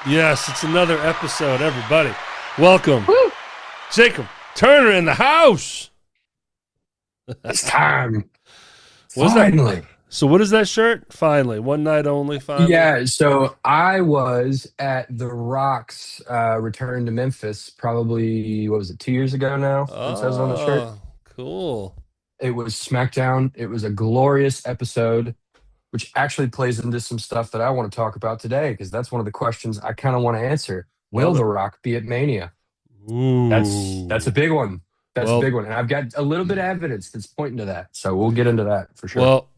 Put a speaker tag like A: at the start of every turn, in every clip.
A: Yes, it's another episode, everybody. Welcome.
B: Woo!
A: Jacob Turner in the house.
B: It's time.
A: What's that?
B: Finally.
A: So what is that shirt? Finally. One night only, finally.
B: Yeah, so I was at The Rock's return to Memphis probably, what was it, 2 years ago now? It says on the shirt.
A: Oh, cool.
B: It was SmackDown. It was a glorious episode, which actually plays into some stuff that I want to talk about today, because that's one of the questions I kind of want to answer. Will
A: Love
B: The
A: it.
B: Rock be at Mania? That's a
A: Ooh.
B: big one. That's a
A: Well,
B: big one. And I've got a little bit of evidence that's pointing to that. So we'll get into that for sure.
A: well,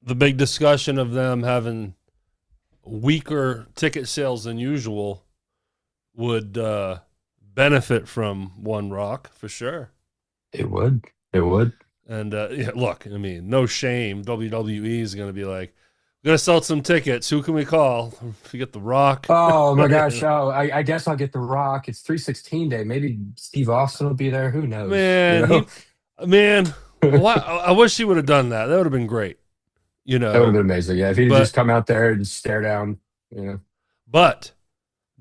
A: the big discussion of them having weaker ticket sales than usual would benefit from One Rock for sure.
B: It would. It would.
A: And yeah, look, I mean, no shame. WWE is going to be like, we're going to sell some tickets. Who can we call? If you get The Rock.
B: Oh my gosh! Oh, I guess I'll get The Rock. It's 316 day. Maybe Steve Austin will be there. Who knows? You
A: Man,
B: know,
A: man, why, I wish he would have done that. That would have been great,
B: that would have been amazing. Yeah, if he'd
A: But
B: just come out there and stare down. You know,
A: but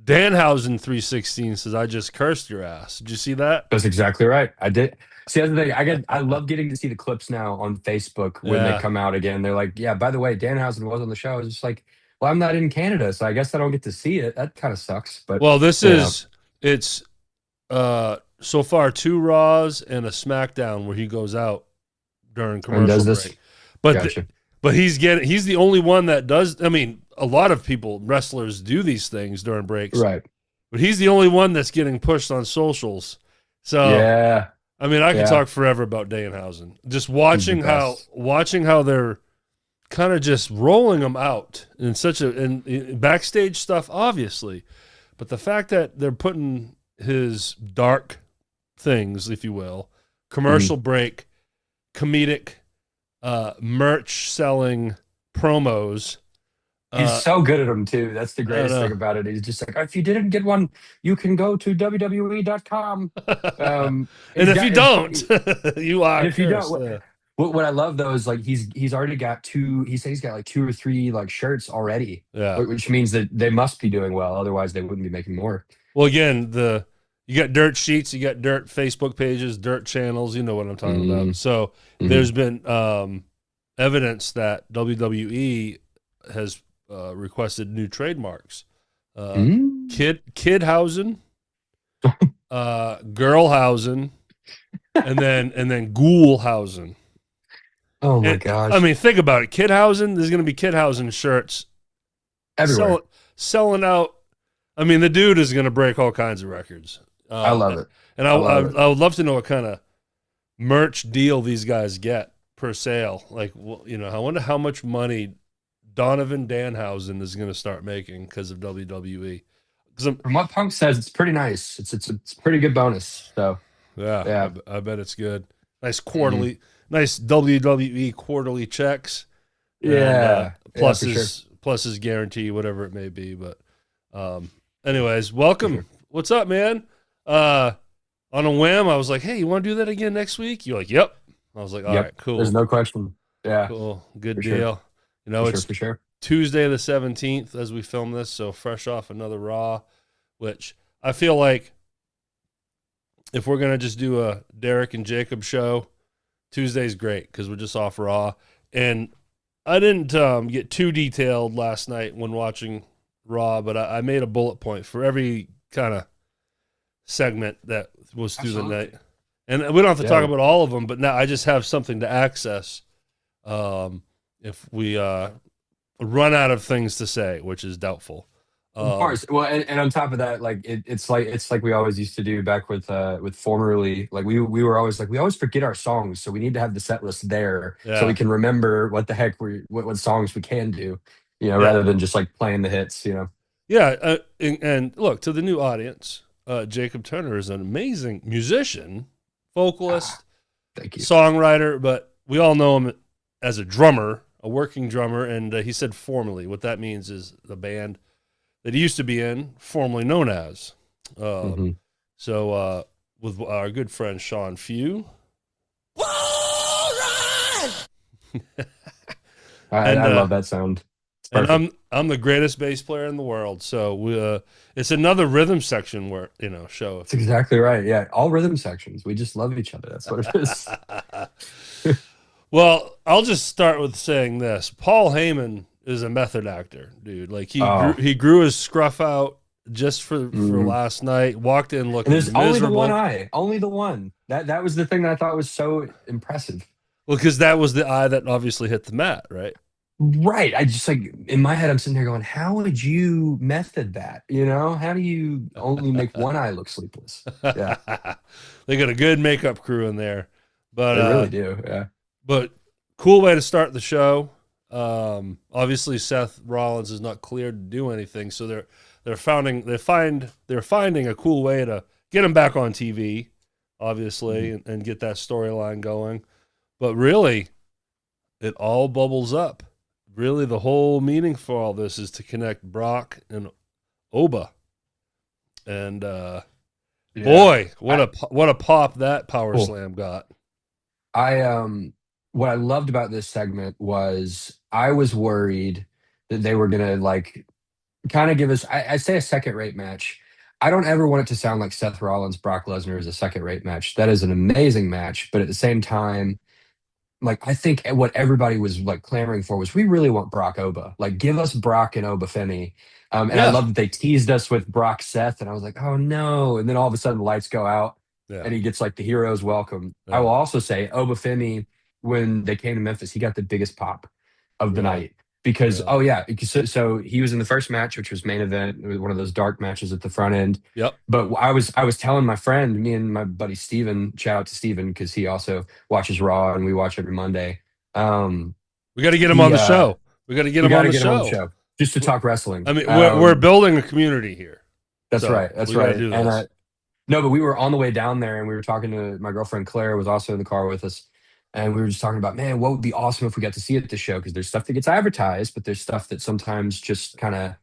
A: Danhausen 316 says, I just cursed your ass. Did you see that?
B: that's exactly right. I did. See, that's the thing. I love getting to see the clips now on Facebook when they
A: Yeah.
B: come out again. They're like, yeah. By the way, Danhausen was on the show. I was just like, well, I'm not in Canada, so I guess I don't get to see it. That kind of sucks. But
A: Well, this
B: you know,
A: is it's so far 2 Raws and a SmackDown where he goes out during
B: and
A: commercial
B: does this?
A: break. But
B: Gotcha.
A: but he's the only one that does. I mean, a lot of people, wrestlers, do these things during breaks,
B: Right.
A: but he's the only one that's getting pushed on socials. So
B: Yeah.
A: I mean, I could
B: Yeah.
A: talk forever about Danhausen. Just
B: He's the best.
A: watching how they're kind of just rolling them out in such in backstage stuff, obviously, but the fact that they're putting his dark things, if you will, commercial break, comedic, merch selling promos.
B: He's so good at them too. That's the
A: I don't
B: greatest thing
A: know.
B: about it. He's just like, if you didn't get one, you can go to WWE.com.
A: And if you
B: It's
A: don't,
B: funny.
A: you are
B: And if you
A: cursed.
B: don't, what I love though is like he's already got two. He said he's got like two or three like shirts already,
A: Yeah.
B: which means that they must be doing well. Otherwise, they wouldn't be making more.
A: Well, again, you got dirt sheets, you got dirt Facebook pages, dirt channels. You know what I'm talking about. So
B: Mhm.
A: there's been evidence that WWE has requested new trademarks. Kidhausen, Girlhausen, and then Ghoulhausen.
B: Oh my
A: And,
B: gosh!
A: I mean, think about it. Kidhausen, there's going to be Kidhausen shirts
B: Everywhere.
A: selling out. I mean, the dude is going to break all kinds of records.
B: I love it.
A: And
B: I love it.
A: I would love to know what kind of merch deal these guys get per sale. Like, well, I wonder how much money Donovan Danhausen is going to start making because of WWE.
B: From what Punk says, it's pretty nice. It's a pretty good bonus. So
A: Yeah,
B: yeah.
A: I bet it's good. Nice
B: Mhm.
A: nice WWE quarterly checks. And
B: Yeah. Yeah,
A: plus
B: for sure.
A: plus his guarantee, whatever it may be. But anyways, welcome.
B: sure.
A: What's up, man? On a whim, I was like, hey, you want to do that again next week? You're like, yep. I was like, all
B: Yep.
A: right, cool.
B: There's no question. Yeah.
A: Cool. Good
B: For sure.
A: deal.
B: For
A: It's
B: sure. For sure.
A: Tuesday the 17th as we film this, so fresh off another Raw, which I feel like if we're going to just do a Derek and Jacob show, Tuesday's great because we're just off Raw. And I didn't get too detailed last night when watching Raw, but I made a bullet point for every kind of segment that was through
B: Absolutely.
A: the night. And we don't have to
B: Yeah.
A: talk about all of them, but now I just have something to access if we run out of things to say, which is doubtful.
B: Of course. Well, and on top of that, like it's like we always used to do back with formerly. Like we were always like we always forget our songs, so we need to have the set list there so we
A: Yeah.
B: can remember what the heck what songs we can do,
A: Yeah.
B: rather than just like playing the hits.
A: Yeah. And look, to the new audience, Jacob Turner is an amazing musician, vocalist,
B: Thank you.
A: songwriter, but we all know him as a drummer, a working drummer. And he said formerly. What that means is the band that he used to be in, formerly known as.
B: Mhm.
A: So with our good friend Sean Few.
B: I
A: And,
B: love that sound.
A: And
B: Perfect.
A: I'm the greatest bass player in the world. So it's another rhythm section where show
B: That's
A: if you
B: exactly right. Yeah, all rhythm sections. We just love each other. That's what it is.
A: will. Well, I'll just start with saying this: Paul Heyman is a method actor, dude. Like
B: Oh,
A: he grew his scruff out just for
B: mhm.
A: last night. Walked in
B: And there's
A: looking
B: only the one
A: miserable.
B: eye, only the one. That was the thing that I thought was so impressive.
A: Well, because that was the eye that obviously hit the mat, right?
B: Right. I just like in my head, I'm sitting there going, "How would you method that? You know, how do you only make one eye look sleepless?" Yeah,
A: They got a good makeup crew in there, but
B: they really do. Yeah.
A: but cool way to start the show. Obviously, Seth Rollins is not cleared to do anything, so they're finding a cool way to get him back on TV, obviously,
B: Mhm.
A: and get that storyline going. But really, it all bubbles up. Really, the whole meaning for all this is to connect Brock and Oba, and
B: Yeah.
A: boy,
B: I
A: what a pop that power
B: cool.
A: slam got.
B: I what I loved about this segment was I was worried that they were gonna like kind of give us I say a second rate match. I don't ever want it to sound like Seth Rollins Brock Lesnar is a second rate match. That is an amazing match, but at the same time, like I think what everybody was like clamoring for was we really want Brock Oba. Like give us Brock and Oba Femi. And I
A: Yeah,
B: love that they teased us with Brock Seth, and I was like, oh no. And then all of a sudden the lights go out
A: yeah,
B: and he gets like the hero's welcome. I will
A: yeah,
B: also say Oba Femi, when they came to Memphis, he got the biggest pop of the
A: really,
B: night. Because
A: really.
B: oh yeah, so he was in the first match, which was main event. It was one of those dark matches at the front end.
A: Yep.
B: But I was telling my friend, me and my buddy Steven, shout out to Steven because he also watches Raw and we watch every Monday. Um,
A: We got to get him on
B: he
A: the show. We got to get
B: We
A: him
B: got
A: on
B: to
A: the
B: get him on the
A: show.
B: show just to talk wrestling.
A: I mean, we're building a community here,
B: That's
A: so
B: right. That's
A: we got to
B: right.
A: do
B: And
A: this.
B: no, but we were on the way down there and we were talking to my girlfriend Claire was also in the car with us. And we were just talking about, man, what would be awesome if we got to see it at the show? Because there's stuff that gets advertised, but there's stuff that sometimes just kind of,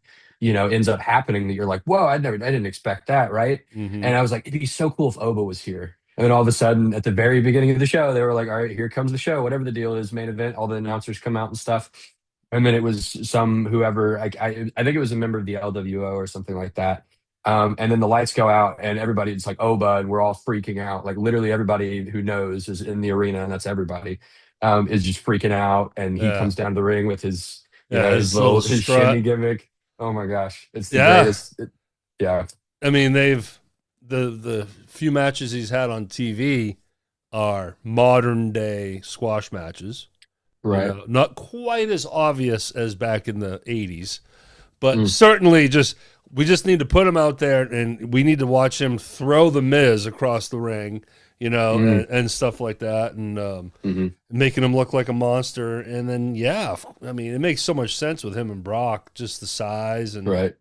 B: ends up happening that you're like, whoa, I didn't expect that, right?
A: Hmm.
B: And I was like, it'd be so cool if Oba was here. And then all of a sudden, at the very beginning of the show, they were like, all right, here comes the show, whatever the deal is, main event, all the announcers come out and stuff. And then it was some whoever, I think it was a member of the LWO or something like that. And then the lights go out and everybody's like Oba and we're all freaking out. Like literally everybody who knows is in the arena and that's everybody is just freaking out. And he
A: Yeah,
B: comes down to the ring with his,
A: yeah.
B: his
A: His little
B: his shimmy
A: strut.
B: gimmick. Oh my gosh, it's the
A: Yeah,
B: greatest. Yeah,
A: I mean the few matches he's had on TV are modern day squash matches.
B: right.
A: Not quite as obvious as back in the '80s, but
B: Mm,
A: certainly we just need to put him out there and we need to watch him throw the Miz across the ring,
B: mm,
A: and stuff like that, and
B: hmm
A: making him look like a monster. And then yeah, I mean it makes so much sense with him and Brock, just the size, and
B: right.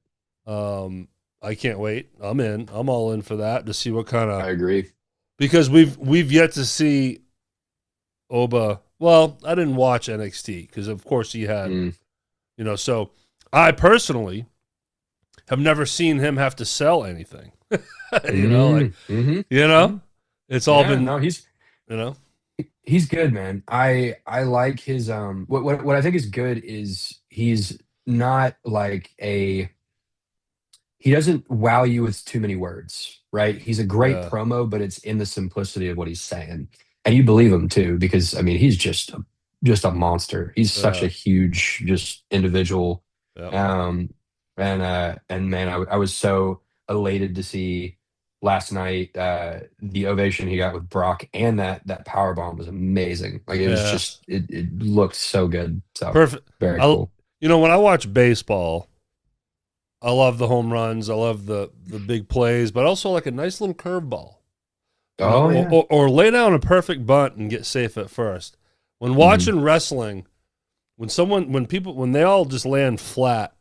A: um, I can't wait. I'm in. I'm all in for that to see what kind of,
B: I agree.
A: because we've yet to see Oba. Well, I didn't watch NXT because of course he had,
B: Mm,
A: so I personally have never seen him have to sell anything. Like,
B: mm, hmm
A: you know,
B: hmm
A: it's all
B: Yeah,
A: been,
B: no,
A: you know,
B: he's good, man. I like his what I think is good is he's not like a he doesn't wow you with too many words, right? He's a great
A: yeah,
B: promo, but it's in the simplicity of what he's saying. And you believe him too, because I mean he's just a monster. He's such a
A: yeah,
B: huge just individual.
A: yeah,
B: Um and man, I was so elated to see last night the ovation he got with Brock and that power bomb was amazing. Like it was
A: yeah,
B: just it looked so good. So
A: perfect.
B: very
A: I,
B: cool.
A: when I watch baseball, I love the home runs. I love the big plays, but also like a nice little curveball,
B: Oh yeah.
A: or lay down a perfect bunt and get safe at first. When
B: Mhm.
A: watching wrestling, when they all just land flat,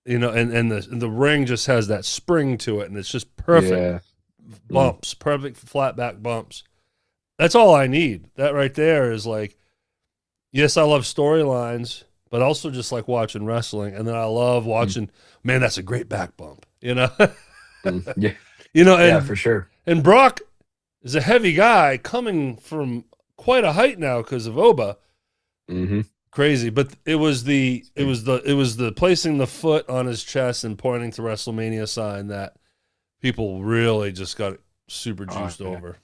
A: and the ring just has that spring to it, and it's just perfect
B: Yeah. Mm.
A: bumps, perfect flat back bumps. That's all I need. That right there is like, yes, I love storylines, but also just like watching wrestling, and then I love
B: Mm.
A: watching. Man, that's a great back bump.
B: Mm. Yeah. Yeah,
A: And
B: for sure.
A: Brock is a heavy guy coming from quite a height now because of Oba.
B: Hmm
A: crazy. But it was the placing the foot on his chest and pointing to WrestleMania sign that people really just got super
B: Oh,
A: juiced
B: yeah.
A: over.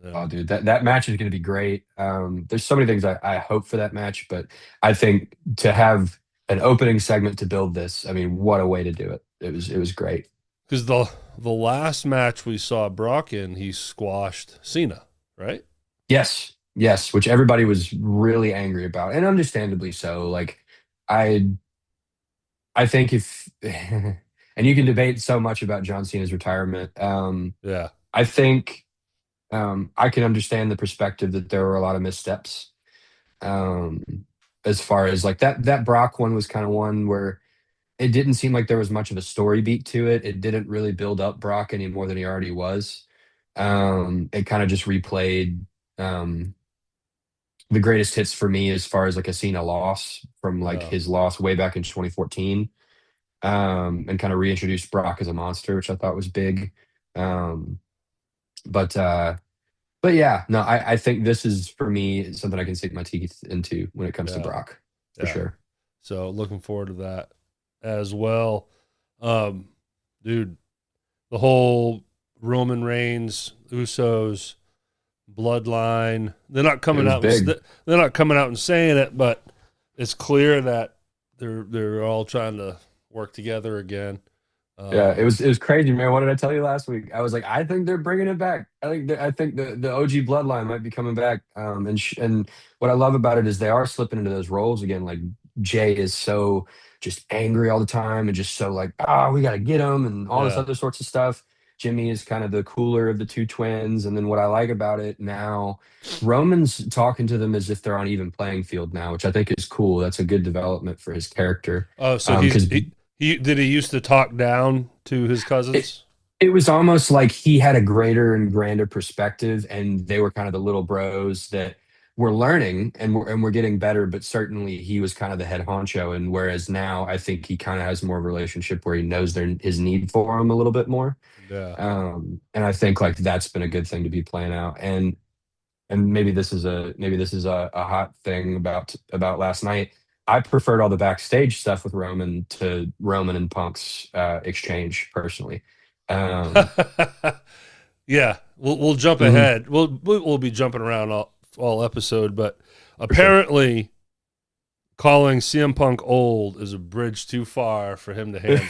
A: Yeah.
B: Oh, dude, that match is going to be great. There's so many things I hope for that match, but I think to have an opening segment to build this, I mean, what a way to do it. It was great.
A: Because the last match we saw Brock in, he squashed Cena, right?
B: Yes, yes, which everybody was really angry about, and understandably so. Like, I I think if and you can debate so much about John Cena's retirement.
A: Yeah.
B: I think I can understand the perspective that there were a lot of missteps. Um, as far as like that Brock one was kind of one where it didn't seem like there was much of a story beat to it. It didn't really build up Brock any more than he already was. It kind of just replayed um, the greatest hits for me as far as like a Cena loss from like
A: Yeah.
B: his loss way back in 2014, and kind of reintroduced Brock as a monster, which I thought was big. Um, but uh, but yeah, no, I think this is for me something I can sink my teeth into when it comes to
A: Yeah.
B: Brock for
A: Yeah.
B: sure.
A: So looking forward to that as well. Um, dude, the whole Roman Reigns, Usos, Bloodline.
B: It was big.
A: They're not coming out and saying it, but it's clear that they're all trying to work together again.
B: Yeah, it
A: Um,
B: was it was crazy, man. What did I tell you last week? I was like, I think they're bringing it back. I think the OG bloodline might be coming back. And what I love about it is they are slipping into those roles again. Like Jay is so just angry all the time and just so like, we got to get him and all this
A: yeah.
B: other sorts of stuff. Jimmy is kind of the cooler of the two twins. And then what I like about it now, Roman's talking to them as if they're on even playing field now, which I think is cool. That's a good development for his character.
A: Oh, so
B: Because
A: he used to talk down to his
B: it,
A: cousins?
B: it was almost like he had a greater and grander perspective, and they were kind of the little bros that were learning and we're getting better. But certainly, he was kind of the head honcho. And whereas now, I think he kind of has more of a relationship where he knows his need for him a little bit more.
A: Yeah.
B: And I think like that's been a good thing to be playing out. And maybe this is a hot thing about last night. I preferred all the backstage stuff with Roman to Roman and Punk's exchange personally. Um,
A: Yeah, we'll jump
B: mhm,
A: ahead. We'll be jumping around all episode, but
B: for sure.
A: apparently calling CM Punk old is a bridge too far for him to handle.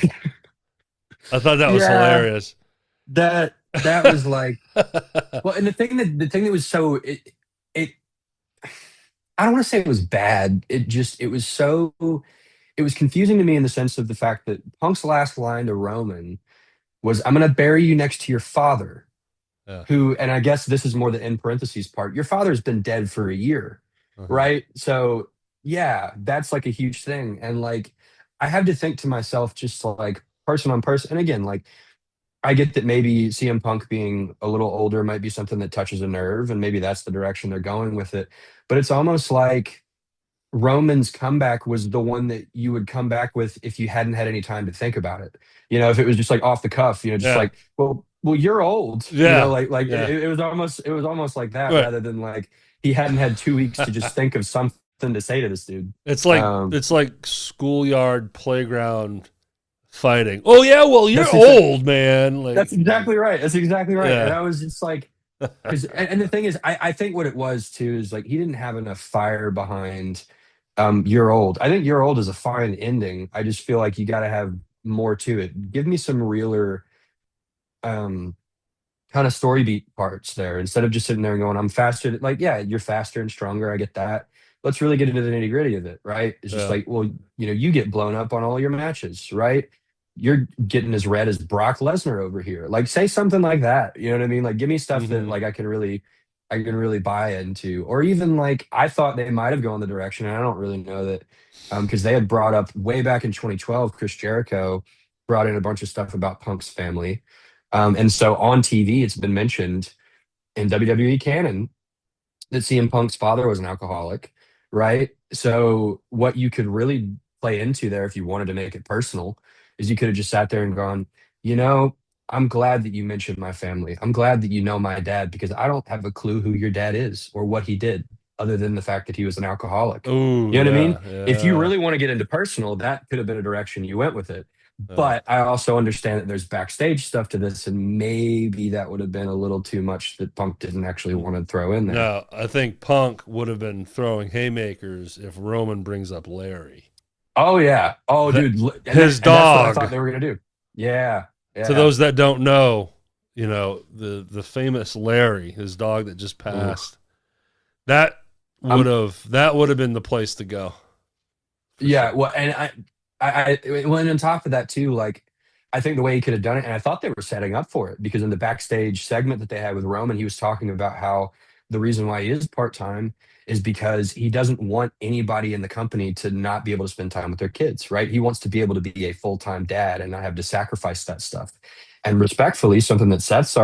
A: I thought that was
B: Yeah,
A: hilarious.
B: that was like, well, and the thing that was so it I don't want to say it was bad. It was confusing to me in the sense of the fact that Punk's last line to Roman was, "I'm going to bury you next to your father."
A: Yeah.
B: Who, and I guess this is more the in parentheses part, your father's been dead for a year,
A: Uh-huh.
B: right? So, yeah, that's like a huge thing. And like, I had to think to myself, just like person on person. And again, like, I get that maybe CM Punk being a little older might be something that touches a nerve, and maybe that's the direction they're going with it. But it's almost like Roman's comeback was the one that you would come back with if you hadn't had any time to think about it. If it was just like off the cuff, just
A: Yeah.
B: like, well, you're old,
A: Yeah.
B: like
A: Yeah.
B: it was almost like that
A: Right.
B: rather than like he hadn't had 2 weeks to just think of something to say to this dude.
A: It's like
B: Um,
A: it's like schoolyard playground fighting. Oh yeah, well you're
B: that's exa-
A: old, man. Like
B: that's exactly right. That's exactly right. And
A: yeah.
B: I was just like, because and the thing is, I think what it was too is like he didn't have enough fire behind You're Old. I think You're Old is a fine ending. I just feel like you got to have more to it. Give me some realer um kind of story beat parts there instead of just sitting there and going, I'm faster. Like, yeah, you're faster and stronger. I get that. Let's really get into the nitty gritty of it, right? It's just
A: Yeah.
B: like, well, you get blown up on all your matches, right? You're getting as red as Brock Lesnar over here. Like, say something like that. You know what I mean? Like, give me stuff that
A: Hmm.
B: like I can really buy into. Or even like I thought they might have gone the direction, and I don't really know that, because they had brought up way back in 2012, Chris Jericho brought in a bunch of stuff about Punk's family, and so on TV, it's been mentioned in WWE canon that CM Punk's father was an alcoholic, right? So what you could really play into there if you wanted to make it personal is you could have just sat there and gone, you know, I'm glad that you mentioned my family. I'm glad that you know my dad because I don't have a clue who your dad is or what he did. other than the fact that he was an alcoholic.
A: Oh,
B: You know what I mean?
A: yeah,
B: If you
A: yeah,
B: really want to get into personal, that could have been a direction you went with it.
A: yeah.
B: But I also understand that there's backstage stuff to this, and maybe that would have been a little too much that Punk didn't actually want to throw in there.
A: No, I think Punk would have been throwing haymakers if Roman brings up Larry.
B: Oh yeah. Oh
A: That
B: dude,
A: his
B: and that's what I thought
A: dog.
B: they were gonna do. Yeah.
A: To
B: Yeah.
A: those that don't know, the famous Larry, his dog that just
B: Oof.
A: passed. That would
B: Um
A: have been the place to go for
B: yeah,
A: sure.
B: well and well, and on top of that too, like I think the way he could have done it, and I thought they were setting up for it because in the backstage segment that they had with Roman, he was talking about how the reason why he is part-time is because he doesn't want anybody in the company to not be able to spend time with their kids, right? He wants to be able to be a full-time dad and not have to sacrifice that stuff. And respectfully, something that Seth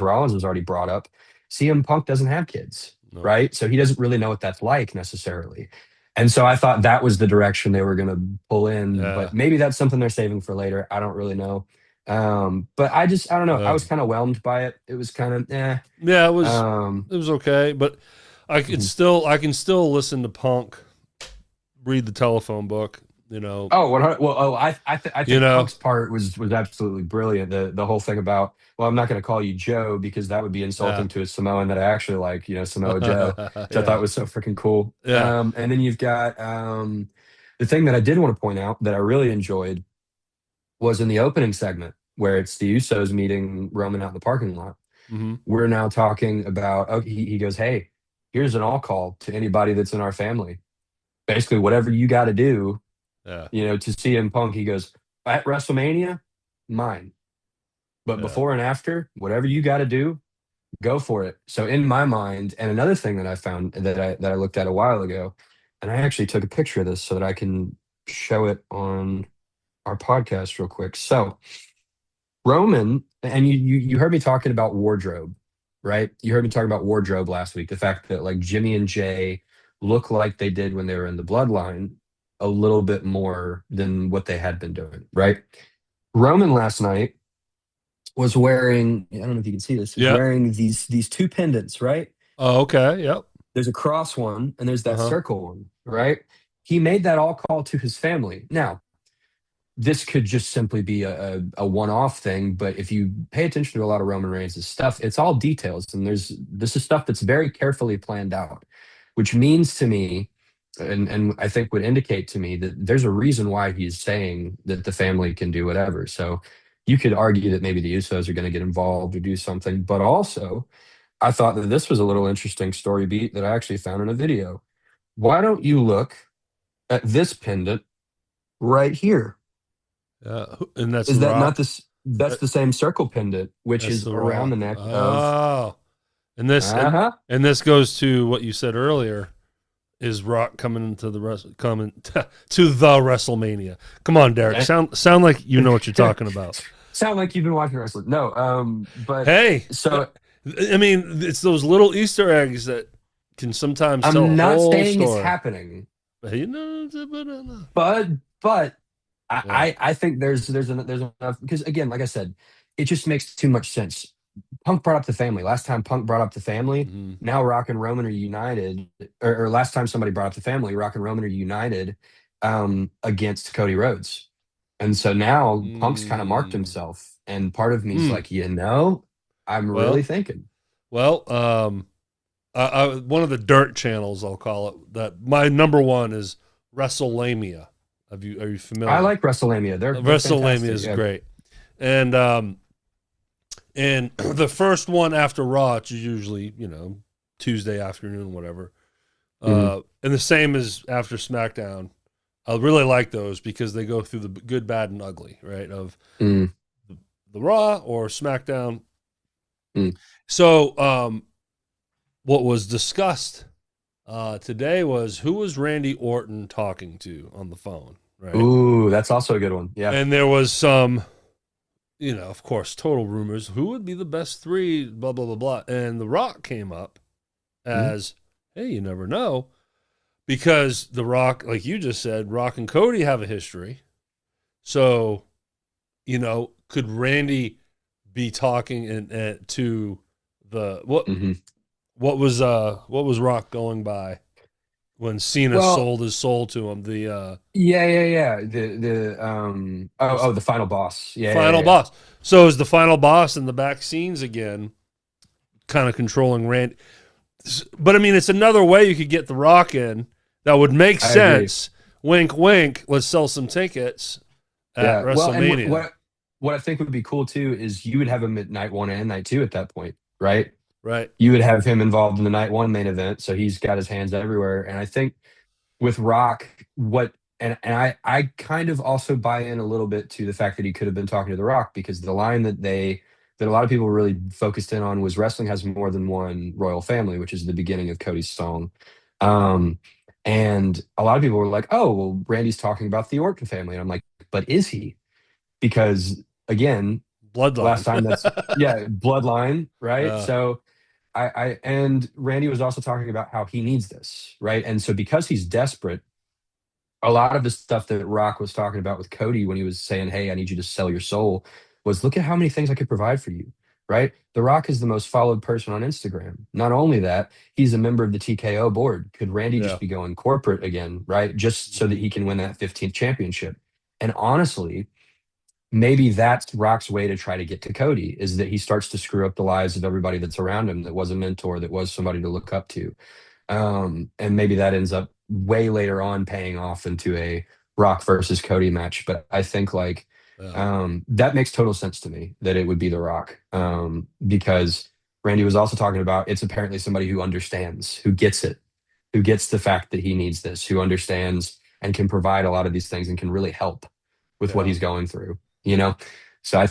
B: Rollins has already brought up, CM Punk doesn't have kids,
A: No.
B: right? So he doesn't really know what that's like necessarily. And so I thought that was the direction they were going to pull in,
A: Yeah.
B: but maybe that's something they're saving for later. I don't really know. But I don't know. I
A: Uh,
B: was kind of whelmed by it. It was kind of,
A: yeah,
B: Um,
A: it was okay, but
B: mhm.
A: I can still listen to Punk, read the telephone book, you know.
B: Oh, 100, well, I
A: You
B: think
A: know.
B: Punk's part was absolutely brilliant. The whole thing about, well, I'm not going to call you Joe because that would be
A: Yeah.
B: insulting to a Samoan that I actually like, Samoa Joe, which I thought
A: Yeah.
B: was so freaking cool.
A: Yeah.
B: And then you've got the thing that I did want to point out that I really enjoyed was in the opening segment where it's the Usos meeting Roman out in the parking lot.
A: Hmm.
B: We're now talking about, oh, he goes, hey, here's an all call to anybody that's in our family. Basically, whatever you got to do,
A: Yeah.
B: to CM Punk, he goes, at WrestleMania, mine. But
A: Yeah.
B: before and after, whatever you got to do, go for it. So in my mind, and another thing that I found that I looked at a while ago, and I actually took a picture of this so that I can show it on our podcast real quick. So Roman, and you heard me talking about wardrobe, right? You heard me talking about wardrobe last week. The fact that like Jimmy and Jay look like they did when they were in the Bloodline a little bit more than what they had been doing, right? Roman last night was wearing, I don't know if you can see this, is
A: Yep.
B: wearing these two pendants, right?
A: Oh, okay. Yep.
B: There's a cross one and there's that
A: Uh-huh.
B: circle one, right? He made that all call to his family. Now, this could just simply be a one-off thing, but if you pay attention to a lot of Roman Reigns' stuff, it's all details, and this is stuff that's very carefully planned out, which means to me, and I think would indicate to me that there's a reason why he's saying that the family can do whatever. So you could argue that maybe the Usos are going to get involved or do something, but also I thought that this was a little interesting story beat that I actually found in a video. Why don't you look at this pendant right here?
A: Yeah. And that's The
B: Is that not
A: Rock.
B: this? That's
A: Uh,
B: the same circle pendant, which
A: That's
B: is
A: The
B: around the
A: Rock.
B: neck of.
A: Oh. And this
B: Uh huh.
A: and this goes to what you said earlier. Is Rock coming into coming to the WrestleMania? Come on, Derek. Sound like you know what you're talking about.
B: Sound like you've been watching wrestling? No. But
A: Hey,
B: so
A: I mean, it's those little Easter eggs that can sometimes tell
B: I'm
A: a
B: not
A: whole
B: saying it's
A: story.
B: happening,
A: You know,
B: but I
A: yeah.
B: I think there's enough because again, like I said, it just makes too much sense. Punk brought up the family. Last time Punk brought up the family,
A: Mm-hmm.
B: now Rock and Roman are united. Or last time somebody brought up the family, Rock and Roman are united against Cody Rhodes. And so now Punk's kind of marked
A: Mm.
B: himself. And part of me's
A: Mm.
B: like, I'm really
A: Well,
B: thinking.
A: well, one of the dirt channels, I'll call it that. My number one is WrestleMania. Are you
B: I
A: familiar?
B: like WrestleMania. They're
A: WrestleMania
B: fantastic.
A: is
B: Yeah.
A: great, and the first one after Raw, which is usually Tuesday afternoon, whatever.
B: Hmm.
A: And the same as after SmackDown. I really like those because they go through the good, bad, and ugly, right? Of
B: Mm,
A: the Raw or SmackDown.
B: mm.
A: So, what was discussed today was who was Randy Orton talking to on the phone, right?
B: Ooh, that's also a good one. Yeah.
A: And there was some, of course, total rumors. Who would be the best three? Blah blah blah blah. And The Rock came up
B: Mm,
A: as, hey, you never know, because The Rock, like you just said, Rock and Cody have a history. So, could Randy be talking to the what?
B: hmm
A: what was Rock going by when Cena
B: Well,
A: sold his soul to him? The
B: yeah. The final boss.
A: final
B: Yeah.
A: boss. So is the final boss in the back scenes again, kind of controlling Randy? But I mean, it's another way you could get the Rock in that would make
B: I agree.
A: sense. Wink, wink. Let's sell some tickets at
B: Yeah. Well, and
A: WrestleMania.
B: what I think would be cool too is you would have him at night one and night two at that point, right?
A: Right.
B: You would have him involved in the night one main event, so he's got his hands everywhere. And I think with Rock, I kind of also buy in a little bit to the fact that he could have been talking to The Rock, because the line that a lot of people really focused in on was wrestling has more than one royal family, which is the beginning of Cody's song. Um, and a lot of people were like, "Oh, well, Randy's talking about the Orton family," and I'm like, "But is he?" Because again, last
A: Bloodline.
B: time bloodline, right?
A: uh,
B: So and Randy was also talking about how he needs this, right? And so because he's desperate, a lot of the stuff that Rock was talking about with Cody when he was saying, "Hey, I need you to sell your soul," was, look at how many things I could provide for you, right? The Rock is the most followed person on Instagram. Not only that, he's a member of the TKO board. Could Randy
A: yeah.
B: just be going corporate again, right? Just so that
A: Mhm.
B: he can win that 15th championship. And honestly, maybe that's Rock's way to try to get to Cody, is that he starts to screw up the lives of everybody that's around him, that was a mentor, that was somebody to look up to. And maybe that ends up way later on paying off into a Rock versus Cody match. But I think like
A: Yeah.
B: that makes total sense to me, that it would be The Rock, because Randy was also talking about, it's apparently somebody who understands, who gets it, who gets the fact that he needs this, who understands and can provide a lot of these things and can really help with what
A: Yeah.
B: he's going through, you know? So I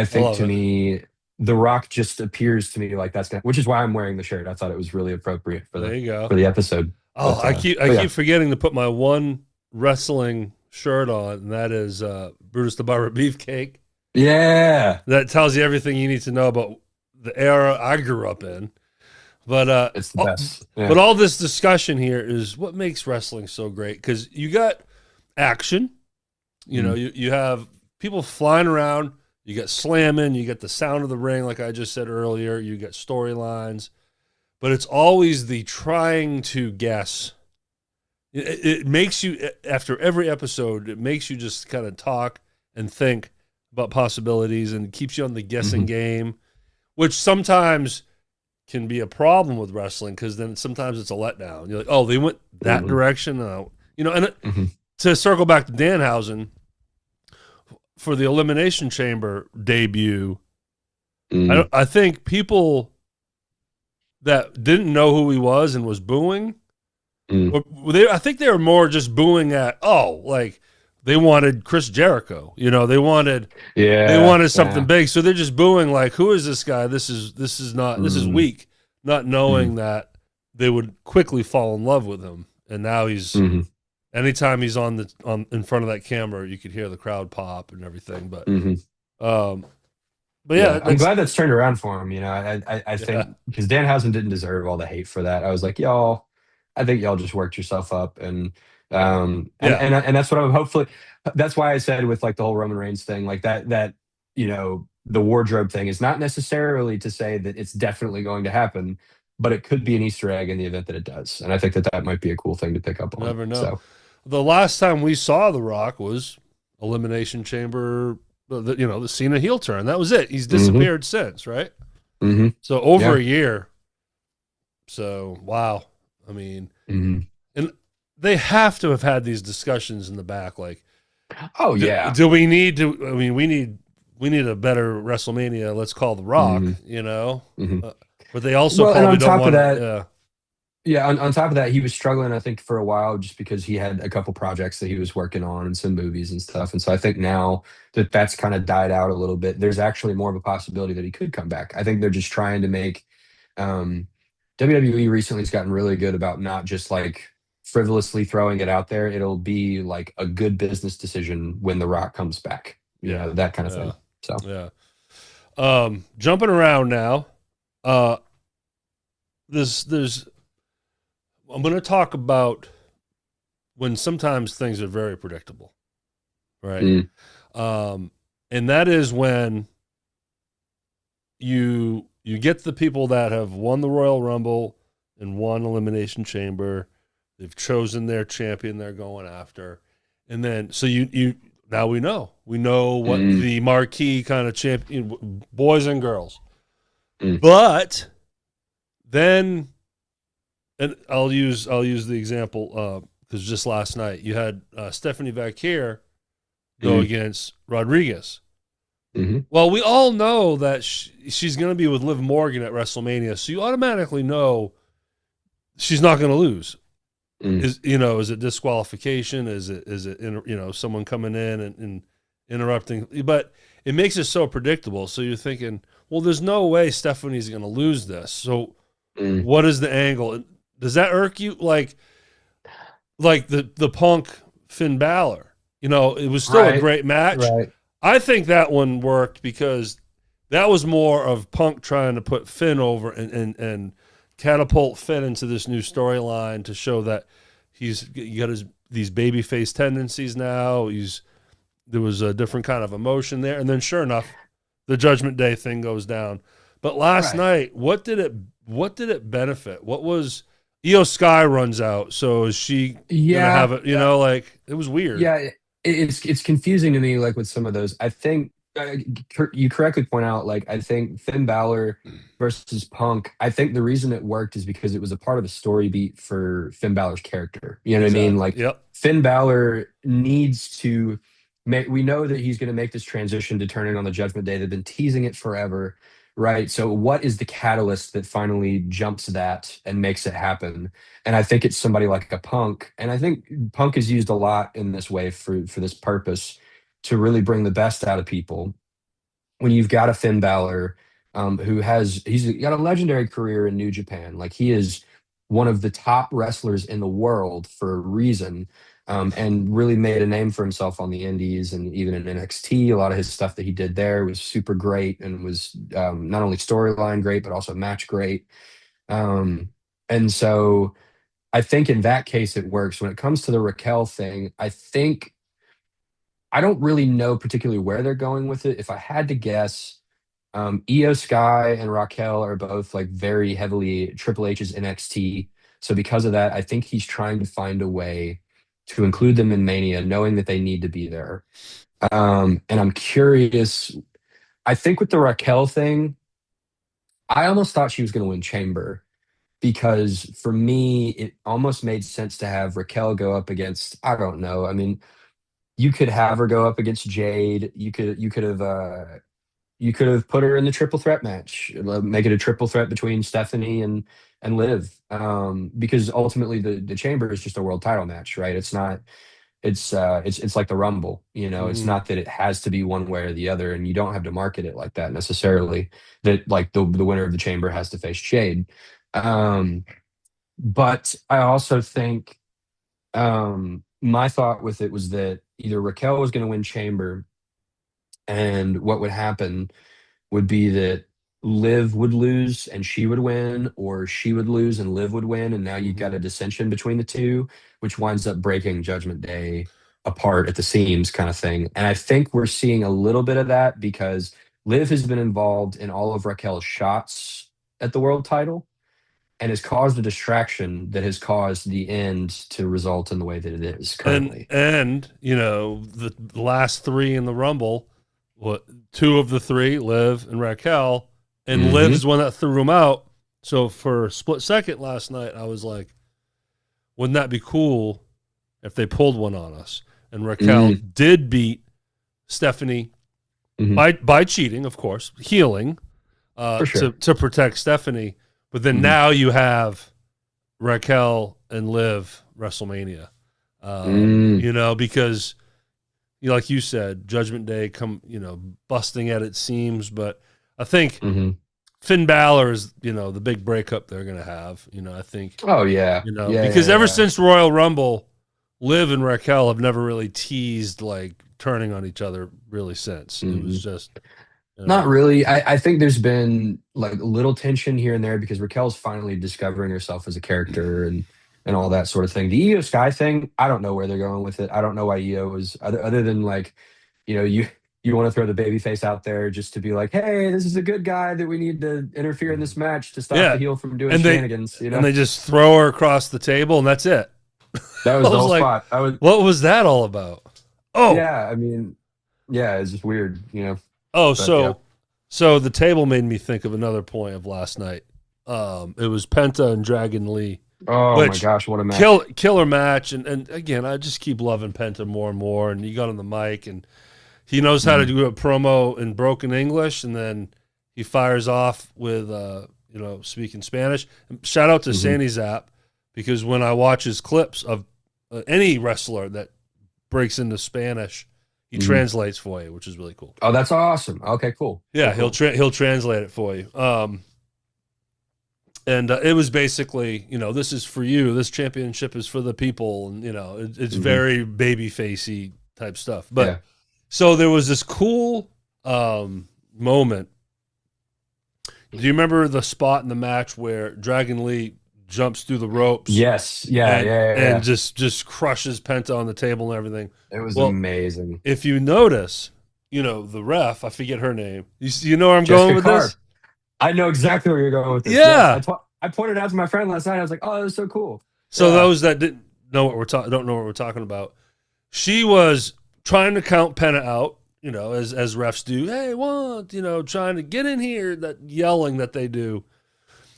A: I
B: think
A: love
B: to
A: it.
B: me, The Rock just appears to me like that's gonna, which is why I'm wearing the shirt. I thought it was really appropriate
A: There you
B: for
A: go.
B: the episode.
A: Oh, I
B: But
A: keep
B: yeah,
A: forgetting to put my one wrestling shirt on, and that is Brutus the Barber Beefcake.
B: yeah,
A: That tells you everything you need to know about the era I grew up in. But
B: it's the best.
A: but
B: Yeah.
A: all this discussion here is what makes wrestling so great, because you got action. You know,
B: Mm,
A: you have people flying around. You got slamming. You get the sound of the ring, like I just said earlier. You get storylines, but it's always the trying to guess. It makes you, after every episode, it makes you just kind of talk and think about possibilities, and keeps you on the guessing
B: mhm,
A: game, which sometimes can be a problem with wrestling, because then sometimes it's a letdown. You're like, oh, they went that
B: mhm,
A: direction, and
B: mhm,
A: to circle back to Danhausen for the Elimination Chamber debut,
B: mm,
A: I think people that didn't know who he was and was booing,
B: mm.
A: I think they were more just booing at, oh, like they wanted Chris Jericho, they
B: Yeah,
A: wanted something
B: yeah.
A: big, so they're just booing like, who is this guy? This is
B: Mm,
A: weak, not
B: mm,
A: knowing that they would quickly fall in love with him, and now
B: mhm,
A: anytime he's on in front of that camera, you could hear the crowd pop and everything,
B: mhm.
A: um, but yeah,
B: Yeah, I'm
A: that's
B: glad that's turned around for him. I
A: yeah,
B: think because Danhausen didn't deserve all the hate for that. I was like, y'all, I think y'all just worked yourself up, and
A: yeah,
B: that's what I'm hopefully. That's why I said with like the whole Roman Reigns thing, like that the wardrobe thing is not necessarily to say that it's definitely going to happen, but it could be an Easter egg in the event that it does, and I think that that might be a cool thing to pick up on.
A: never know.
B: So,
A: The last time we saw The Rock was Elimination Chamber, the Cena heel turn. That was it. He's
B: hmm
A: disappeared since, right?
B: hmm
A: So over
B: yeah,
A: a year. So wow. I mean,
B: hmm
A: and they have to have had these discussions in the back, like,
B: oh yeah,
A: do we need to? I mean, we need a better WrestleMania. Let's call The Rock.
B: hmm hmm
A: Uh, but they also
B: Well, and
A: probably
B: on
A: don't
B: top of
A: want to.
B: that.
A: Yeah,
B: Yeah, on top of that, he was struggling, I think, for a while just because he had a couple projects that he was working on and some movies and stuff. And so I think now that that's kind of died out a little bit, there's actually more of a possibility that he could come back. I think they're just trying to make um, WWE recently has gotten really good about not just like frivolously throwing it out there. It'll be like a good business decision when The Rock comes back,
A: yeah,
B: that kind of
A: yeah,
B: thing. So,
A: yeah. Jumping around now. Uh, there's I'm going to talk about when sometimes things are very predictable, right? Um, and that is when you You get the people that have won the Royal Rumble and won Elimination Chamber. They've chosen their champion they're going after. And then, so you now we know. We know what the marquee kind of champion, boys and girls. But then, and I'll use the example because just last night you had Stephanie Vaquer go against Rodriguez. Well, we all know that she's going to be with Liv Morgan at WrestleMania, so you automatically know she's not going to lose. Is it disqualification? Is it someone coming in and interrupting? But it makes it so predictable. So you're thinking, well, there's no way Stephanie's going to lose this. So what is the angle? Does that irk you? Like the Punk Finn Balor. It was still a great match.
B: Right.
A: I think that one worked because that was more of Punk trying to put Finn over and catapult Finn into this new storyline to show that he's got these babyface tendencies now. There was a different kind of emotion there, and then sure enough, the Judgment Day thing goes down. But last night, what did it benefit? What was Io Sky runs out, so is she gonna have it? It was weird.
B: Yeah, it's confusing to me, like with some of those. I think you correctly point out, like I think Finn Balor versus Punk. I think the reason it worked is because it was a part of a story beat for Finn Balor's character. You know what I mean? Like Finn Balor needs to make. We know that he's going to make this transition to turning on the Judgment Day. They've been teasing it forever, right? So what is the catalyst that finally jumps that and makes it happen? And I think it's somebody like a Punk. And I think Punk is used a lot in this way for this purpose to really bring the best out of people. When you've got a Finn Balor he's got a legendary career in New Japan. Like he is one of the top wrestlers in the world for a reason. And really made a name for himself on the indies and even in NXT. A lot of his stuff that he did there was super great and was not only storyline great, but also match great. And so I think in that case, it works. When it comes to the Raquel thing, I don't really know particularly where they're going with it. If I had to guess, Io Sky and Raquel are both like very heavily Triple H's NXT. So because of that, I think he's trying to find a way to include them in Mania, knowing that they need to be there. And I'm curious. I think with the Raquel thing, I almost thought she was going to win Chamber because for me, it almost made sense to have Raquel go up against, I don't know. I mean, you could have her go up against Jade. You could have put her in the triple threat match, make it a triple threat between Stephanie and Liv, because ultimately the Chamber is just a world title match, right? It's not. It's like the Rumble, It's not that it has to be one way or the other, and you don't have to market it like that necessarily. That like the winner of the Chamber has to face Jade. But I also think my thought with it was that either Raquel was going to win Chamber, and what would happen would be that Liv would lose and she would win, or she would lose and Liv would win, and now you've got a dissension between the two, which winds up breaking Judgment Day apart at the seams, kind of thing. And I think we're seeing a little bit of that because Liv has been involved in all of Raquel's shots at the world title and has caused a distraction that has caused the end to result in the way that it is currently.
A: And the last three in the Rumble, two of the three, Liv and Raquel, and Liv is the one that threw him out. So for a split second last night, I was like, wouldn't that be cool if they pulled one on us? And Raquel did beat Stephanie by cheating, of course, healing to protect Stephanie. But then now you have Raquel and Liv WrestleMania, because like you said, Judgment Day busting at its seams. But I think Finn Balor is, the big breakup they're going to have. I think.
B: Oh yeah.
A: Because ever since Royal Rumble, Liv and Raquel have never really teased like turning on each other really since. It was just.
B: Not really. I think there's been like little tension here and there because Raquel's finally discovering herself as a character and all that sort of thing. The Io Sky thing, I don't know where they're going with it. I don't know why Io was other than like, you you want to throw the baby face out there just to be like, hey, this is a good guy that we need to interfere in this match to stop the
A: Yeah,
B: heel from doing
A: and they
B: shenanigans.
A: and they just throw her across the table, and that's it.
B: That
A: I
B: was the
A: was
B: whole
A: like,
B: spot. I was,
A: what was that all about? Oh,
B: yeah, I mean, yeah, it's just weird.
A: oh,
B: But yeah.
A: so the table made me think of another point of last night. It was Penta and Dragon Lee,
B: Oh my
A: which
B: gosh, what a match.
A: killer match, and again, I just keep loving Penta more and more. And he got on the mic, and he knows how to
B: Mhm.
A: do a promo in broken English, and then he fires off with speaking Spanish. Shout out to
B: Mhm.
A: Sandy Zap, because when I watch his clips of any wrestler that breaks into Spanish, he
B: Mhm.
A: translates for you, which is really cool.
B: Oh, that's awesome. Okay, cool.
A: Yeah,
B: Cool, cool.
A: he'll translate it for you. And it was basically, this is for you. This championship is for the people, and it's
B: Mhm.
A: very baby facey type stuff. But
B: Yeah.
A: so there was this cool moment. Do you remember the spot in the match where Dragon Lee jumps through the ropes
B: Yes. Yeah,
A: and
B: yeah, yeah,
A: and
B: yeah.
A: just crushes Penta on the table and everything?
B: It was
A: Well,
B: amazing.
A: if you notice, the ref, I forget her name. You know where I'm going
B: Jessica
A: with
B: Carr.
A: this?
B: I know exactly where you're going with this. Yes.
A: Yeah.
B: I pointed out to my friend last night. I was like, oh, that was so cool.
A: So
B: Yeah.
A: those that didn't know what we're talking, don't know what we're talking about. She was trying to count Penta out, as refs do. Hey, trying to get in here. That yelling that they do,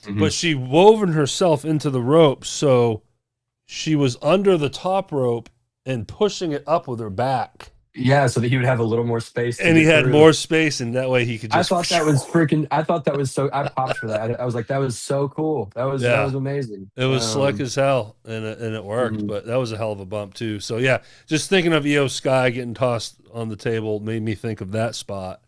B: Mhm.
A: but she woven herself into the rope, so she was under the top rope and pushing it up with her back,
B: Yeah, so that he would have a little more space to
A: and he
B: get
A: had
B: through.
A: more space, and that way he could
B: I
A: just.
B: thought that was freaking. I thought that was so. I popped for that. I was like, that was so cool. That was
A: Yeah,
B: amazing.
A: it was slick as hell, and it worked.
B: Mhm.
A: But that was a hell of a bump too. So yeah, just thinking of Io Sky getting tossed on the table made me think of that spot.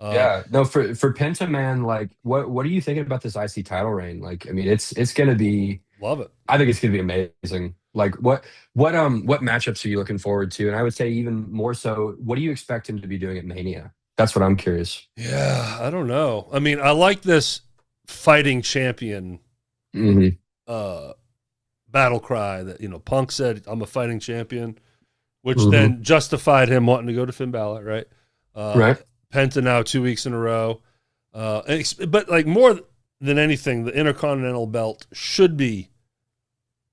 A: Uh,
B: Yeah, no, for Penta, man, like, what are you thinking about this IC title reign? Like, I mean, it's gonna be.
A: Love it.
B: I think it's gonna be amazing. Like, what matchups are you looking forward to? And I would say even more so, what do you expect him to be doing at Mania? That's what I'm curious.
A: Yeah, I don't know. I mean, I like this fighting champion
B: Hmm.
A: uh, battle cry that Punk said, "I'm a fighting champion," which
B: Hmm.
A: then justified him wanting to go to Finn Balor, right? Uh,
B: Right.
A: Penta now 2 weeks in a row, but like more than anything, the Intercontinental Belt should be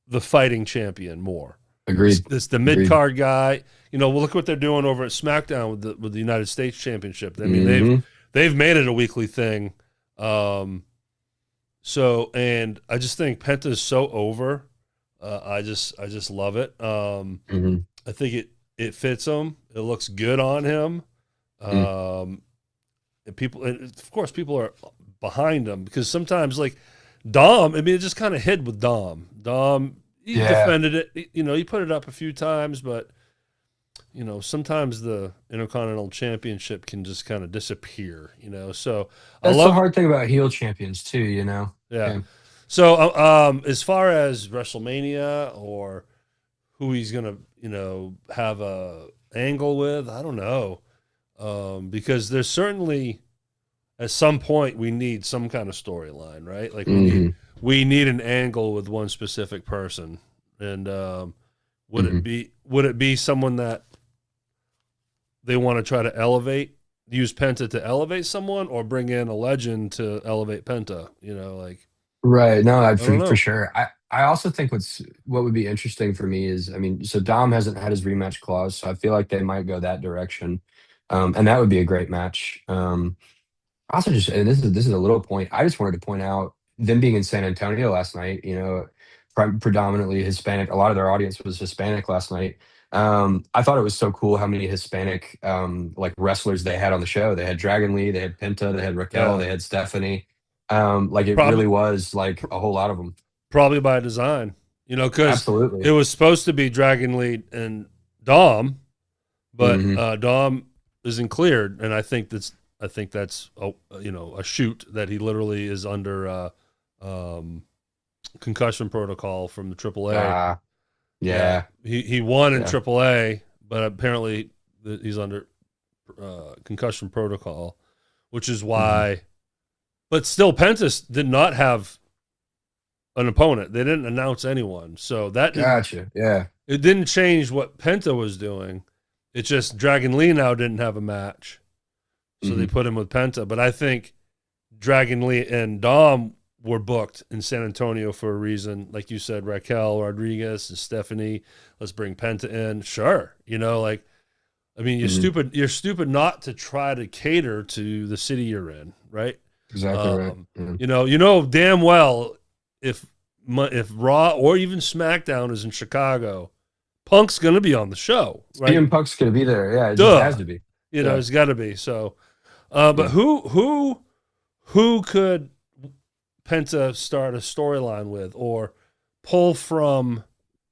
A: the fighting champion more.
B: Agreed.
A: It's the mid
B: Agreed.
A: card guy. Well, look what they're doing over at SmackDown with the United States Championship. I mean,
B: Hmm.
A: they've made it a weekly thing. Um, and I just think Penta is so over. I just love it.
B: Hmm.
A: I think it fits him. It looks good on him. Um, and of course, people are behind him because sometimes, like Dom, I mean, it just kind of hid with Dom. Dom, he
B: Yeah,
A: defended it. He put it up a few times, but sometimes the Intercontinental Championship can just kind of disappear. So I
B: that's the
A: love,
B: hard thing about heel champions too. You know.
A: yeah.
B: Yeah.
A: So as far as WrestleMania or who he's gonna, have a angle with, I don't know, because there's certainly at some point we need some kind of storyline, right? Like
B: Hmm.
A: we need an angle with one specific person, and
B: Hmm.
A: would it be someone that they want to try to use Penta to elevate someone, or bring in a legend to elevate Penta? Like
B: Right. No,
A: I don't
B: for
A: know.
B: sure. I also think what would be interesting for me is, I mean, so Dom hasn't had his rematch clause, so I feel like they might go that direction, and that would be a great match. Also, just, and this is a little point. I just wanted to point out them being in San Antonio last night. Predominantly Hispanic. A lot of their audience was Hispanic last night. I thought it was so cool how many Hispanic like wrestlers they had on the show. They had Dragon Lee, they had Penta, they had Raquel,
A: Yeah,
B: they had Stephanie. Like it really
A: probably
B: was like a whole lot of them.
A: probably by design. Because it
B: Absolutely.
A: was supposed to be Dragon Lead and Dom, but
B: Hmm.
A: Dom isn't cleared, and I think that's a shoot that he literally is under um, concussion protocol from the AAA.
B: Ah,
A: Yeah,
B: yeah,
A: he won in
B: yeah.
A: AAA, but apparently he's under concussion protocol, which is
B: Hmm.
A: why. But still, Pentas did not have an opponent. They didn't announce anyone, so
B: Gotcha. Yeah.
A: it didn't change what Penta was doing. It's just Dragon Lee now didn't have a match, so they put him with Penta. But I think Dragon Lee and Dom were booked in San Antonio for a reason. Like you said, Raquel Rodriguez and Stephanie. Let's bring Penta in. Sure, like I mean, you're stupid not to try to cater to the city you're in, right?
B: Exactly right. Yeah.
A: Damn well if Raw or even SmackDown is in Chicago, Punk's going to be on the show, right?
B: CM Punk's gonna be there. Yeah, it
A: Duh.
B: just has to be.
A: It's got to be. So, but who could Penta start a storyline with or pull from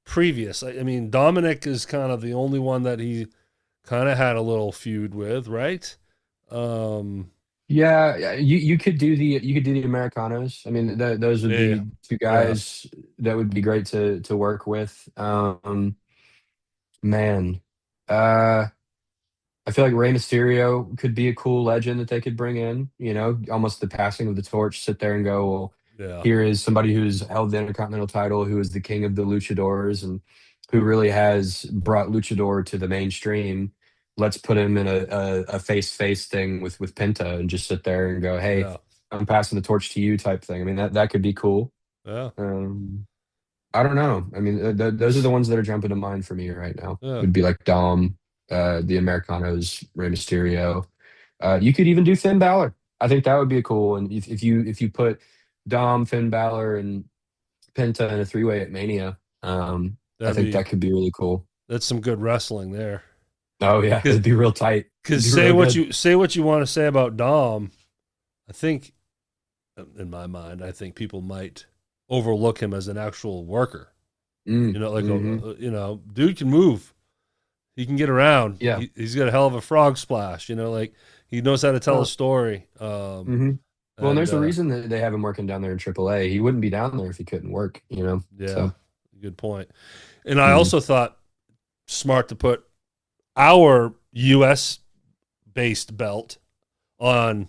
A: previous? I mean, Dominic is kind of the only one that he kind of had a little feud with, right?
B: Yeah, you could do the Americanos. I mean, those would be two guys that would be great to work with. Man, uh, I feel like Rey Mysterio could be a cool legend that they could bring in. Almost the passing of the torch. Sit there and go, well, here is somebody who's held the Intercontinental title, who is the king of the luchadors, and who really has brought luchador to the mainstream. Let's put him in a face-to-face thing with Penta and just sit there and go, hey, I'm passing the torch to you type thing. I mean, that could be cool.
A: Yeah.
B: I don't know. I mean, those are the ones that are jumping to mind for me right now.
A: Yeah.
B: Would be like Dom, the Americanos, Rey Mysterio. You could even do Finn Balor. I think that would be cool. And if you put Dom, Finn Balor, and Penta in a three-way at Mania, I think that could be really cool.
A: That's some good wrestling there.
B: Oh yeah, it'd be real tight.
A: Because say what you want to say about Dom, I think, in my mind, I think people might overlook him as an actual worker. Dude can move. He can get around.
B: Yeah.
A: He's got a hell of a frog splash. Like he knows how to tell a story.
B: Well, and there's a reason that they have him working down there in AAA. He wouldn't be down there if he couldn't work. Yeah. So.
A: Good point. And I also thought smart to put our U.S. based belt on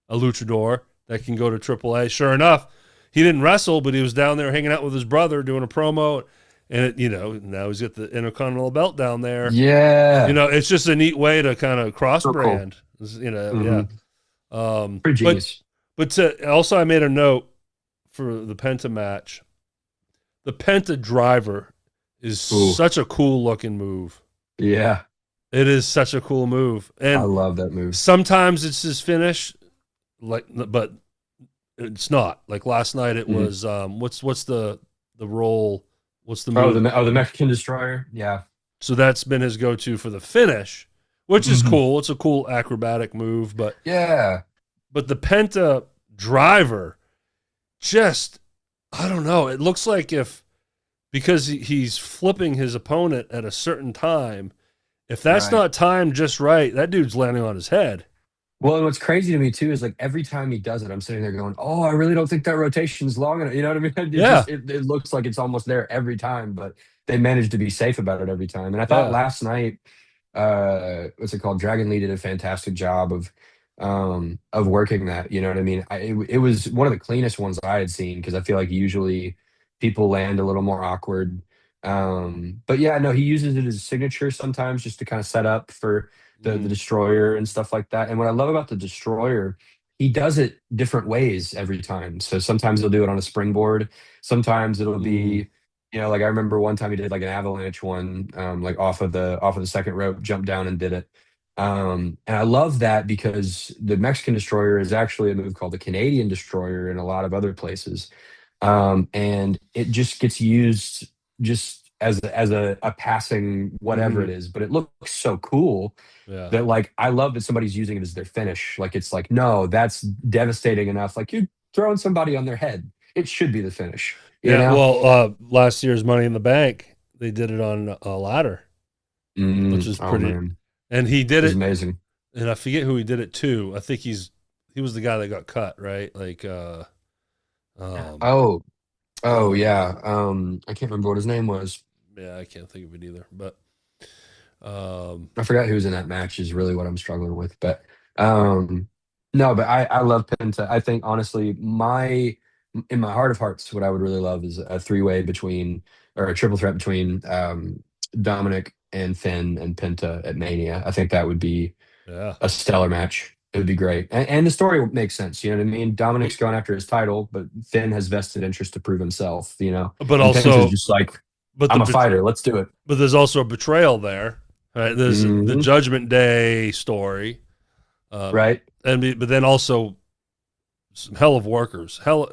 A: a luchador that can go to AAA. Sure enough, he didn't wrestle, but he was down there hanging out with his brother doing a promo. And, now he's got the Intercontinental belt down there.
B: Yeah.
A: It's just a neat way to kind of cross-brand. Cool.
B: Pretty genius.
A: But also I made a note for the Penta match. The Penta driver is such a cool-looking move.
B: Yeah.
A: It is such a cool move. And
B: I love that move.
A: Sometimes it's his finish, but it's not. Like last night it was what's the role? What's the move?
B: The Mexican Destroyer. Yeah.
A: So that's been his go-to for the finish, which is cool. It's a cool acrobatic move, but
B: yeah.
A: But the Penta driver, just I don't know. It looks like because he's flipping his opponent at a certain time, if that's not timed just right, that dude's landing on his head.
B: Well, and what's crazy to me too is like every time he does it, I'm sitting there going, "Oh, I really don't think that rotation's long enough." You know what I mean? It looks like it's almost there every time, but they managed to be safe about it every time. And I thought last night, what's it called? Dragon Lee did a fantastic job of working that. You know what I mean? It was one of the cleanest ones I had seen because I feel like usually people land a little more awkward. But yeah, no, he uses it as a signature sometimes just to kind of set up for the Destroyer and stuff like that. And what I love about the Destroyer, he does it different ways every time. So sometimes he'll do it on a springboard. Sometimes it'll be, like I remember one time he did like an avalanche one, like off of the second rope, jumped down and did it. And I love that because the Mexican Destroyer is actually a move called the Canadian Destroyer in a lot of other places. And it just gets used just as a passing whatever it is, but it looks so cool that like I love that somebody's using it as their finish. Like it's like, no, that's devastating enough. Like you're throwing somebody on their head. It should be the finish. You know?
A: Well, last year's Money in the Bank, they did it on a ladder, which is pretty. And he did it
B: amazing.
A: And I forget who he did it to. I think he was the guy that got cut, right? Like,
B: yeah. I can't remember what his name was.
A: Yeah, I can't think of it either. But
B: I forgot who was in that match is really what I'm struggling with. But no, but I love Penta. I think honestly, in my heart of hearts, what I would really love is a three-way or a triple threat between Dominic and Finn and Penta at Mania. I think that would be a stellar match. It would be great, and the story makes sense. You know what I mean? Dominic's going after his title, but Finn has vested interest to prove himself. You know,
A: But
B: and Penta's
A: also,
B: just like,
A: but
B: I'm a fighter. Let's do it.
A: there's also a betrayal there. Right? There's the
B: Hmm.
A: Judgment Day story, um,
B: Right?
A: but then also some hell of workers, hell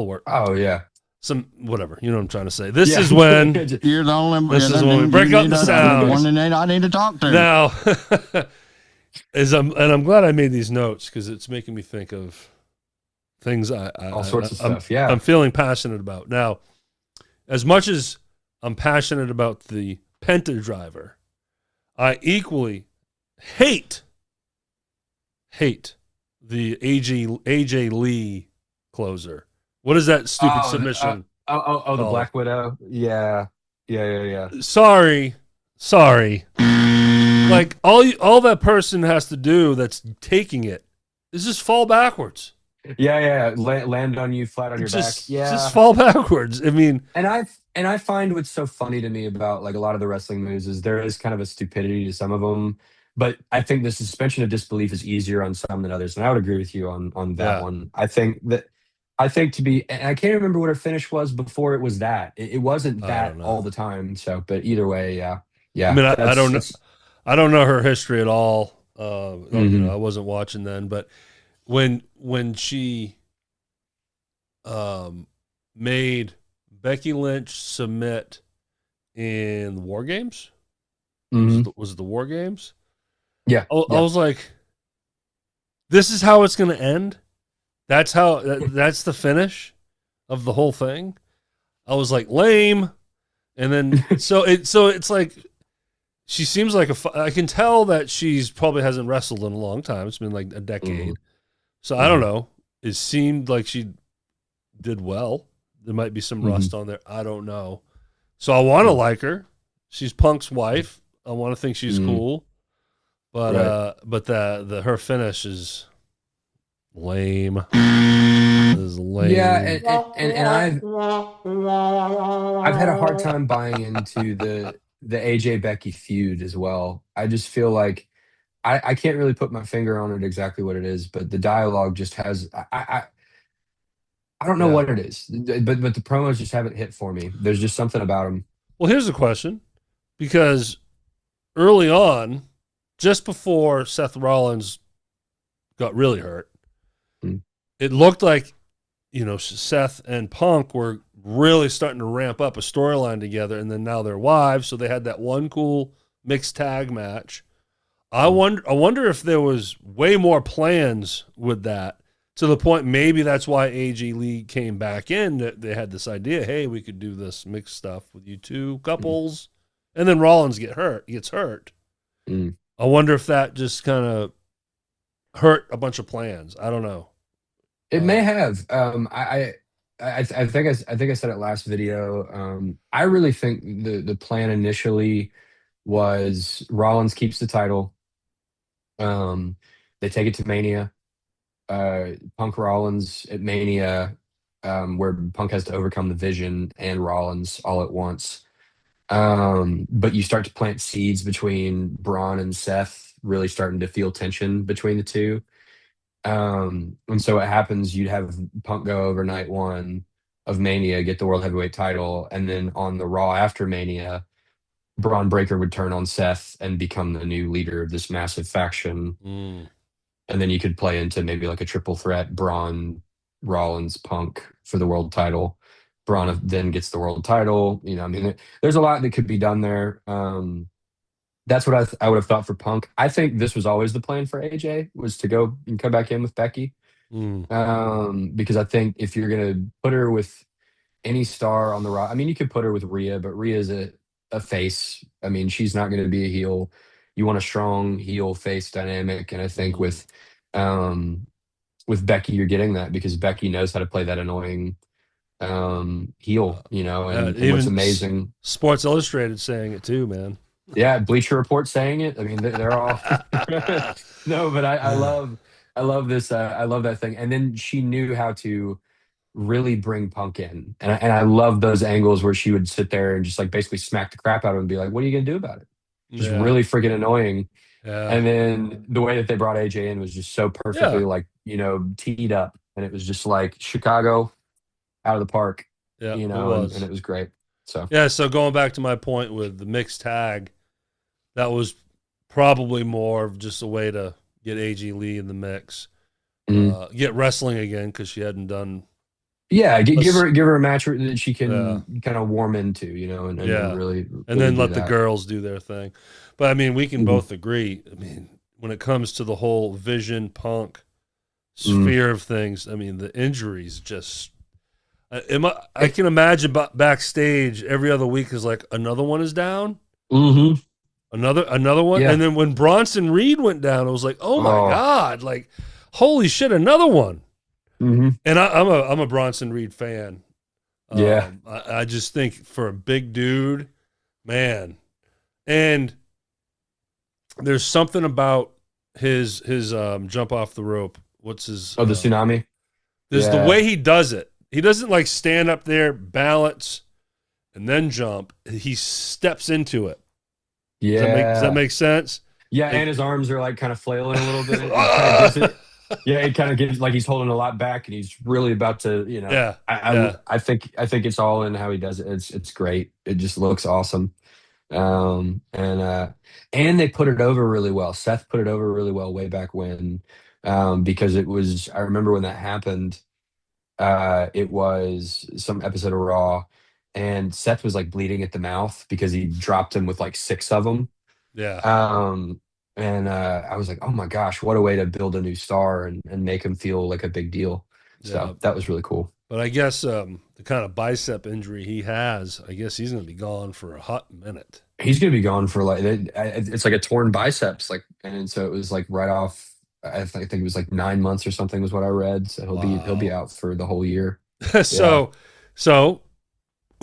A: work,
B: Oh yeah,
A: some whatever. You know what I'm trying to say. This
B: yeah.
A: is when
C: You're the only.
A: this
C: Yeah,
A: is when we
C: dude,
A: break up the
C: I'm the one
A: sound.
C: that I need to talk to.
A: Now, I'm glad I made these notes because it's making me think of things
B: All sorts of
A: I'm
B: stuff. Yeah.
A: I'm feeling passionate about. Now, as much as I'm passionate about the Penta driver, I equally hate the AJ Lee closer. What is that stupid
B: Oh,
A: submission
B: the
A: called?
B: Black Widow. Yeah, yeah.
A: Sorry. Like all that person has to do that's taking it is just fall backwards.
B: Yeah. Land on you flat on your back.
A: Just
B: Yeah.
A: fall backwards. I mean,
B: And I find what's so funny to me about like a lot of the wrestling moves is there is kind of a stupidity to some of them, but I think the suspension of disbelief is easier on some than others, and I would agree with you on that
A: yeah,
B: one. I think to be, and I can't remember what her finish was before it was that. It wasn't
A: I
B: that
A: don't
B: all
A: know.
B: the time. So, but either way, yeah,
A: I
B: yeah.
A: mean, I
B: That's
A: don't know.
B: it's.
A: I don't know her history at all.
B: Hmm.
A: I wasn't watching then, but when she um, made Becky Lynch submit in the War Games,
B: Hmm.
A: was it the War Games?
B: Yeah,
A: I
B: yeah.
A: was like, this is how it's going to end. That's the finish of the whole thing. I was like, lame. And then it's like she seems like I can tell that she's probably hasn't wrestled in a long time. It's been like a
B: Hmm.
A: decade. So I don't
B: Hmm.
A: know. It seemed like she did well. There might be some
B: Hmm.
A: rust on there. I don't know. So I want to like her. She's Punk's wife. I want to think she's
B: Hmm.
A: cool. But
B: Right.
A: the her finish is lame. Is
B: Yeah,
A: lame.
B: and I've had a hard time buying into the AJ Becky feud as well. I just feel like I can't really put my finger on it exactly what it is, but the dialogue just has I don't know
A: Yeah.
B: what it is, but the promos just haven't hit for me. There's just something about them.
A: Well, here's a question because early on, just before Seth Rollins got really hurt,
B: Mm,
A: it looked like Seth and Punk were really starting to ramp up a storyline together, and then now they're wives, so they had that one cool mixed tag match.
B: mm,
A: I wonder if there was way more plans with that to the point maybe that's why AG Lee came back in. That they had this idea, hey, we could do this mixed stuff with you two
B: mm,
A: couples, and then Rollins gets hurt.
B: mm.
A: I wonder if that just kind of hurt a bunch of plans. I don't know.
B: It may have. I think I said it last video. I really think the plan initially was Rollins keeps the title. Um, they take it to Mania. Punk Rollins at Mania, where Punk has to overcome the Vision and Rollins all at once. But you start to plant seeds between Braun and Seth, really starting to feel tension between the two. And so what happens, you'd have Punk go over night one of Mania, get the World Heavyweight title, and then on the Raw after Mania, Braun Breaker would turn on Seth and become the new leader of this massive faction.
A: Mm.
B: And then you could play into maybe like a triple threat, Braun, Rollins, Punk for the world title. Braun then gets the world title. I mean, there's a lot that could be done there. That's what I would have thought for Punk. I think this was always the plan for AJ was to go and come back in with Becky.
A: Mm.
B: Because I think if you're gonna put her with any star on the rock, I mean, you could put her with Rhea, but Rhea's a face. I mean, she's not going to be a heel. You want a strong heel face dynamic, and I think
A: Mm.
B: with Becky, you're getting that because Becky knows how to play that annoying heel, and what's
A: Even
B: amazing.
A: Sports Illustrated saying it too, man.
B: Yeah, Bleacher Report saying it. I mean, they're all no, but I love this. I love that thing. And then she knew how to really bring Punk in, and I love those angles where she would sit there and just like basically smack the crap out of him and be like, "What are you gonna do about it?" Just
A: Yeah.
B: really freaking annoying.
A: Yeah.
B: And then the way that they brought AJ in was just so perfectly
A: Yeah.
B: like, teed up. And it was just like Chicago out of the park,
A: Yeah. It
B: and
A: was.
B: it was great. So,
A: Yeah. So going back to my point with the mixed tag, that was probably more of just a way to get AJ Lee in the mix,
B: mhm.
A: get wrestling again because she hadn't done.
B: Yeah, give
A: Let's,
B: her a match that she
A: yeah.
B: can kind of warm into, and
A: Yeah.
B: really
A: And
B: really
A: then
B: do
A: let the
B: that.
A: girls do their thing. But I mean, we can
B: Mhm.
A: both agree. I mean, when it comes to the whole Vision Punk
B: Mm.
A: sphere of things, I mean, the injuries just. I
B: It,
A: can imagine backstage every other week is like another one is down,
B: hmm
A: another one,
B: Yeah.
A: and then when Bronson Reed went down, it was like, oh my
B: Oh.
A: god, like holy shit, another one.
B: hmm
A: And I'm a Bronson Reed fan.
B: Yeah.
A: I just think for a big dude, man, and there's something about his jump off the rope. What's his
B: Oh, the tsunami.
A: there's the
B: Yeah.
A: way he does it. He doesn't like stand up there, balance, and then jump. He steps into it. Does that
B: Yeah.
A: make sense?
B: Yeah, and
A: Like
B: his arms are like kind of flailing a little bit. He kind of gives it. Yeah, he kind of gives like he's holding a lot back, and he's really about to.
A: yeah,
B: I
A: yeah,
B: think it's all in how he does it. It's great. It just looks awesome. And they put it over really well. Seth put it over really well way back when, because it was. I remember when that happened. It was some episode of Raw, and Seth was like bleeding at the mouth because he dropped him with like six of them.
A: yeah,
B: Um, and I was like, oh my gosh, what a way to build a new star and make him feel like a big deal.
A: yeah.
B: So that was really cool.
A: But I guess the kind of bicep injury he has, I guess he's going to be gone for a hot minute.
B: He's gonna be gone for like it's like a torn biceps, like, and so it was like right off. I think it was like 9 months or something was what I read. So he'll be
A: Wow.
B: out for the whole year. Yeah.
A: so, so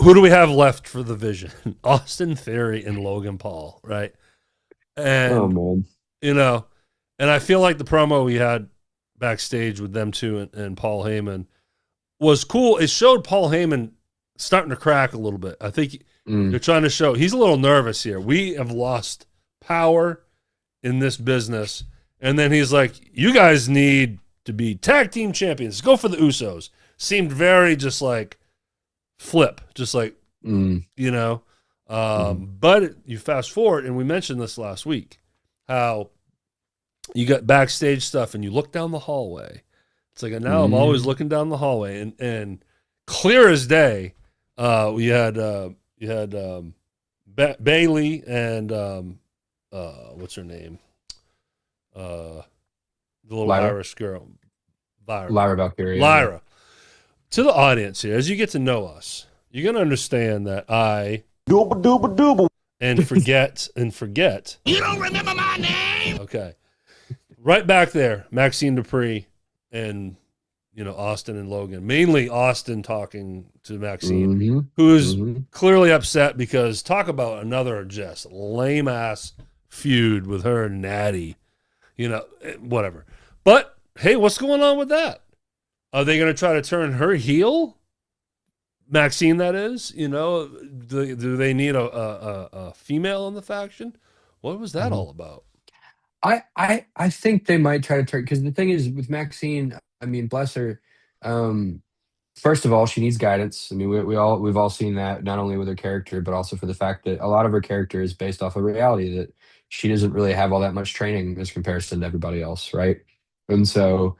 A: who do we have left for the Vision? Austin Theory and Logan Paul, right?
B: Oh
A: And
B: man.
A: you know, and I feel like the promo we had backstage with them two and Paul Heyman was cool. It showed Paul Heyman starting to crack a little bit. I think
B: Mm,
A: they're trying to show he's a little nervous here. We have lost power in this business. And then he's like, you guys need to be tag team champions. Go for the Usos. Seemed very just like flip, just like,
B: mm,
A: you know.
B: mhm,
A: But you fast forward, and we mentioned this last week, how you got backstage stuff and you look down the hallway. It's like now I'm always
B: mm.
A: looking down the hallway and clear as day, we had you had Bailey and what's her name? The little
B: Lyra,
A: Irish girl, Lyra.
B: Lyra Valkyria. Yeah.
A: Lyra. To the audience here, as you get to know us, you're gonna understand that I
C: Dooba dooba dooba.
A: and forget.
C: You don't remember my name?
A: Okay, right back there, Maxine Dupree and Austin and Logan. Mainly Austin talking to Maxine,
B: hmm
A: who's
B: hmm
A: clearly upset because talk about another just lame ass feud with her and Natty. Whatever. But hey, what's going on with that? Are they going to try to turn her heel? Maxine, that is. Do they need a female in the faction? What was that all about?
B: I think they might try to turn, because the thing is with Maxine, I mean, bless her. Um, First of all, she needs guidance. I mean, we've all seen that, not only with her character, but also for the fact that a lot of her character is based off of reality, that she doesn't really have all that much training as comparison to everybody else, right? And so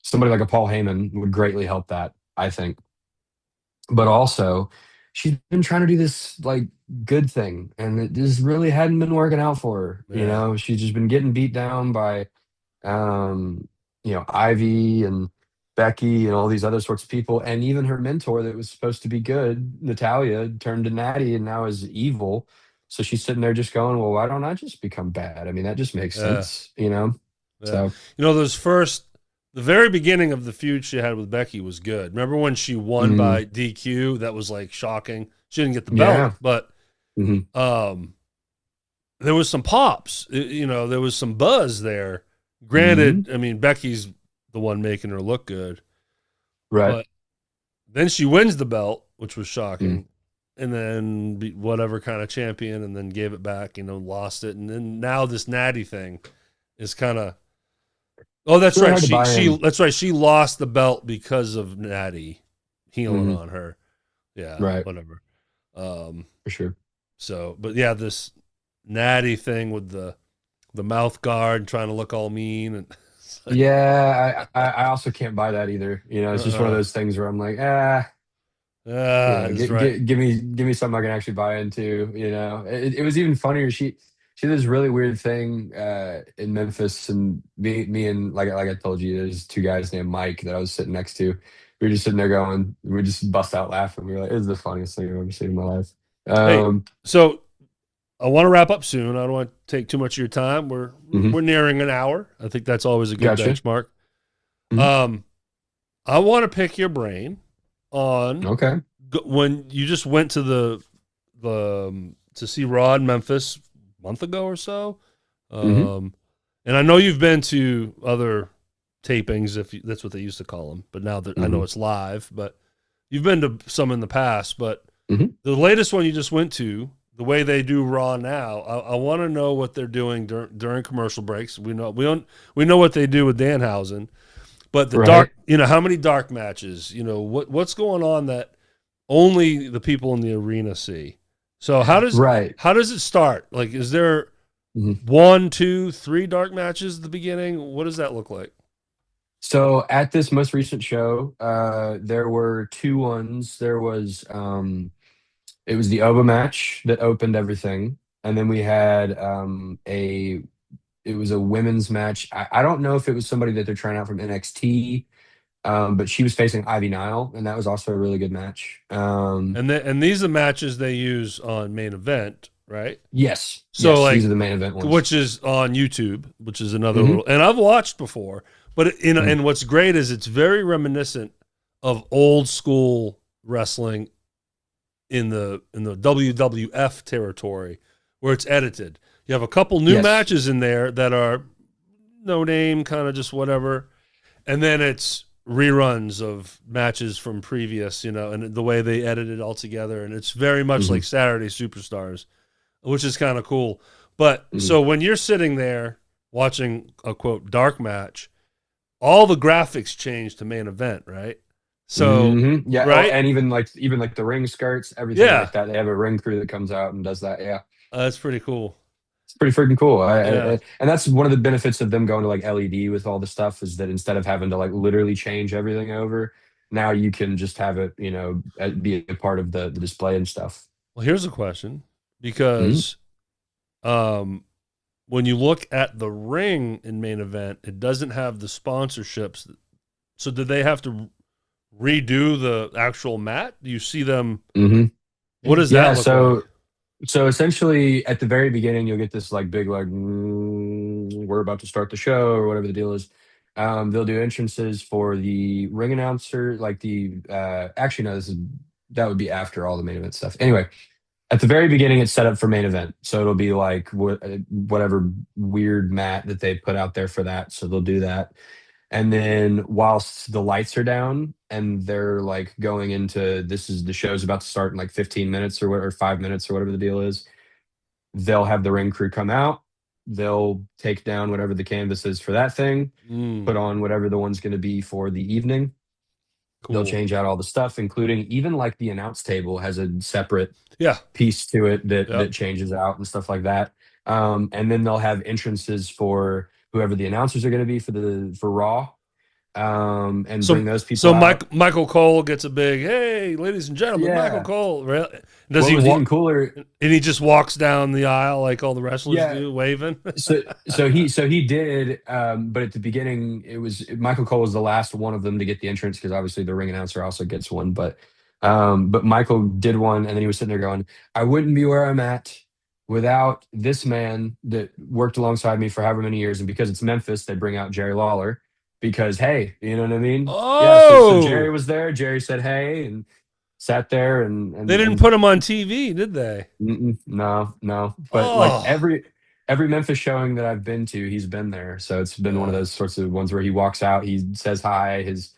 B: somebody like a Paul Heyman would greatly help that, I think. But also, she's been trying to do this like good thing, and it just really hadn't been working out for her.
A: Yeah.
B: She's just been getting beat down by um, Ivy and Becky and all these other sorts of people. And even her mentor that was supposed to be good, Natalia, turned to Natty and now is evil. So she's sitting there just going, well, why don't I just become bad? I mean, that just makes
A: Yeah.
B: sense.
A: Yeah.
B: So,
A: The very beginning of the feud she had with Becky was good. Remember when she won
B: mm,
A: by DQ? That was like shocking. She didn't get the belt,
B: yeah.
A: but
B: hmm
A: um, there was some pops. There was some buzz there.
B: hmm
A: Granted, I mean, Becky's the one making her look good,
B: Right.
A: but then she wins the belt, which was
B: Mm,
A: shocking. and then whatever kind of champion, and then gave it back, lost it. And then now this Natty thing is kind of, oh, that's
B: Really
A: right.
B: hard to buy in.
A: That's right. She lost the belt because of Natty healing on her. Yeah.
B: Right.
A: Whatever.
B: For sure.
A: So, but yeah, this Natty thing with the mouth guard trying to look all mean. And
B: yeah, I also can't buy that either. It's just one of those things where I'm like,
A: that's right.
B: give me something I can actually buy into. It was even funnier. She did this really weird thing in Memphis, and me and like I told you, there's two guys named Mike that I was sitting next to. We were just sitting there going, we just bust out laughing. We were like, "This is the funniest thing I've ever seen in my life."
A: Hey, so I want to wrap up soon. I don't want to take too much of your time. We're nearing an hour. I think that's always a good benchmark. I want to pick your brain on when you just went to to see Raw in Memphis a month ago or so. And I know you've been to other tapings, if that's what they used to call them, but now that I know it's live, but you've been to some in the past, but the latest one you just went to, the way they do Raw now, I want to know what they're doing during commercial breaks. We know what they do with Danhausen, but the dark, how many dark matches, what's going on that only the people in the arena see. So how does it start? Like, is there 1, 2, 3 dark matches at the beginning? What does that look like?
B: So at this most recent show, there were 2 ones. There was it was the OVA match that opened everything, and then we had it was a women's match. I don't know if it was somebody that they're trying out from NXT, but she was facing Ivy Nile, and that was also a really good match.
A: And these are matches they use on Main Event, right?
B: Yes.
A: So
B: these are the Main Event ones,
A: which is on YouTube, which is another little. And I've watched before, but and what's great is it's very reminiscent of old school wrestling in the WWF territory, where it's edited. You have a couple new matches in there that are no name, kind of just whatever, and then it's reruns of matches from previous, and the way they edit it all together, and it's very much like Saturday Superstars, which is kind of cool. But so when you're sitting there watching a quote dark match, all the graphics change to Main Event, right? So right,
B: and even like the ring skirts, everything like that. They have a ring crew that comes out and does that. Yeah,
A: that's pretty cool.
B: It's pretty freaking cool. And that's one of the benefits of them going to like LED with all the stuff, is that instead of having to like literally change everything over, now you can just have it, be a part of the display and stuff.
A: Well, here's a question, because when you look at the ring in Main Event, it doesn't have the sponsorships. So did they have to redo the actual mat? Do you see them? What does that look like?
B: So essentially, at the very beginning, you'll get this like big like we're about to start the show or whatever the deal is. They'll do entrances for the ring announcer, like the actually no, that would be after all the Main Event stuff. Anyway, at the very beginning, it's set up for Main Event, so it'll be like whatever weird mat that they put out there for that. So they'll do that. And then whilst the lights are down and they're like going into the show's about to start in like 15 minutes or 5 minutes or whatever the deal is, they'll have the ring crew come out. They'll take down whatever the canvas is for that thing, put on whatever the one's going to be for the evening. Cool. They'll change out all the stuff, including even like the announce table has a separate piece to it that changes out and stuff like that. And then they'll have entrances for whoever the announcers are going to be for Raw, and bring those people.
A: So Michael Cole gets a big "Hey, ladies and gentlemen, Michael Cole." Does he
B: even cooler?
A: And he just walks down the aisle like all the wrestlers do, waving.
B: so he did, but at the beginning, Michael Cole was the last one of them to get the entrance, because obviously the ring announcer also gets one. But Michael did one, and then he was sitting there going, "I wouldn't be where I'm at without this man that worked alongside me for however many years." And because it's Memphis, they bring out Jerry Lawler, because, hey, you know what I mean? So Jerry was there. Jerry said, hey, and sat there. And
A: they didn't put him on TV, did they?
B: No. But like every Memphis showing that I've been to, he's been there. So it's been one of those sorts of ones where he walks out, he says hi, his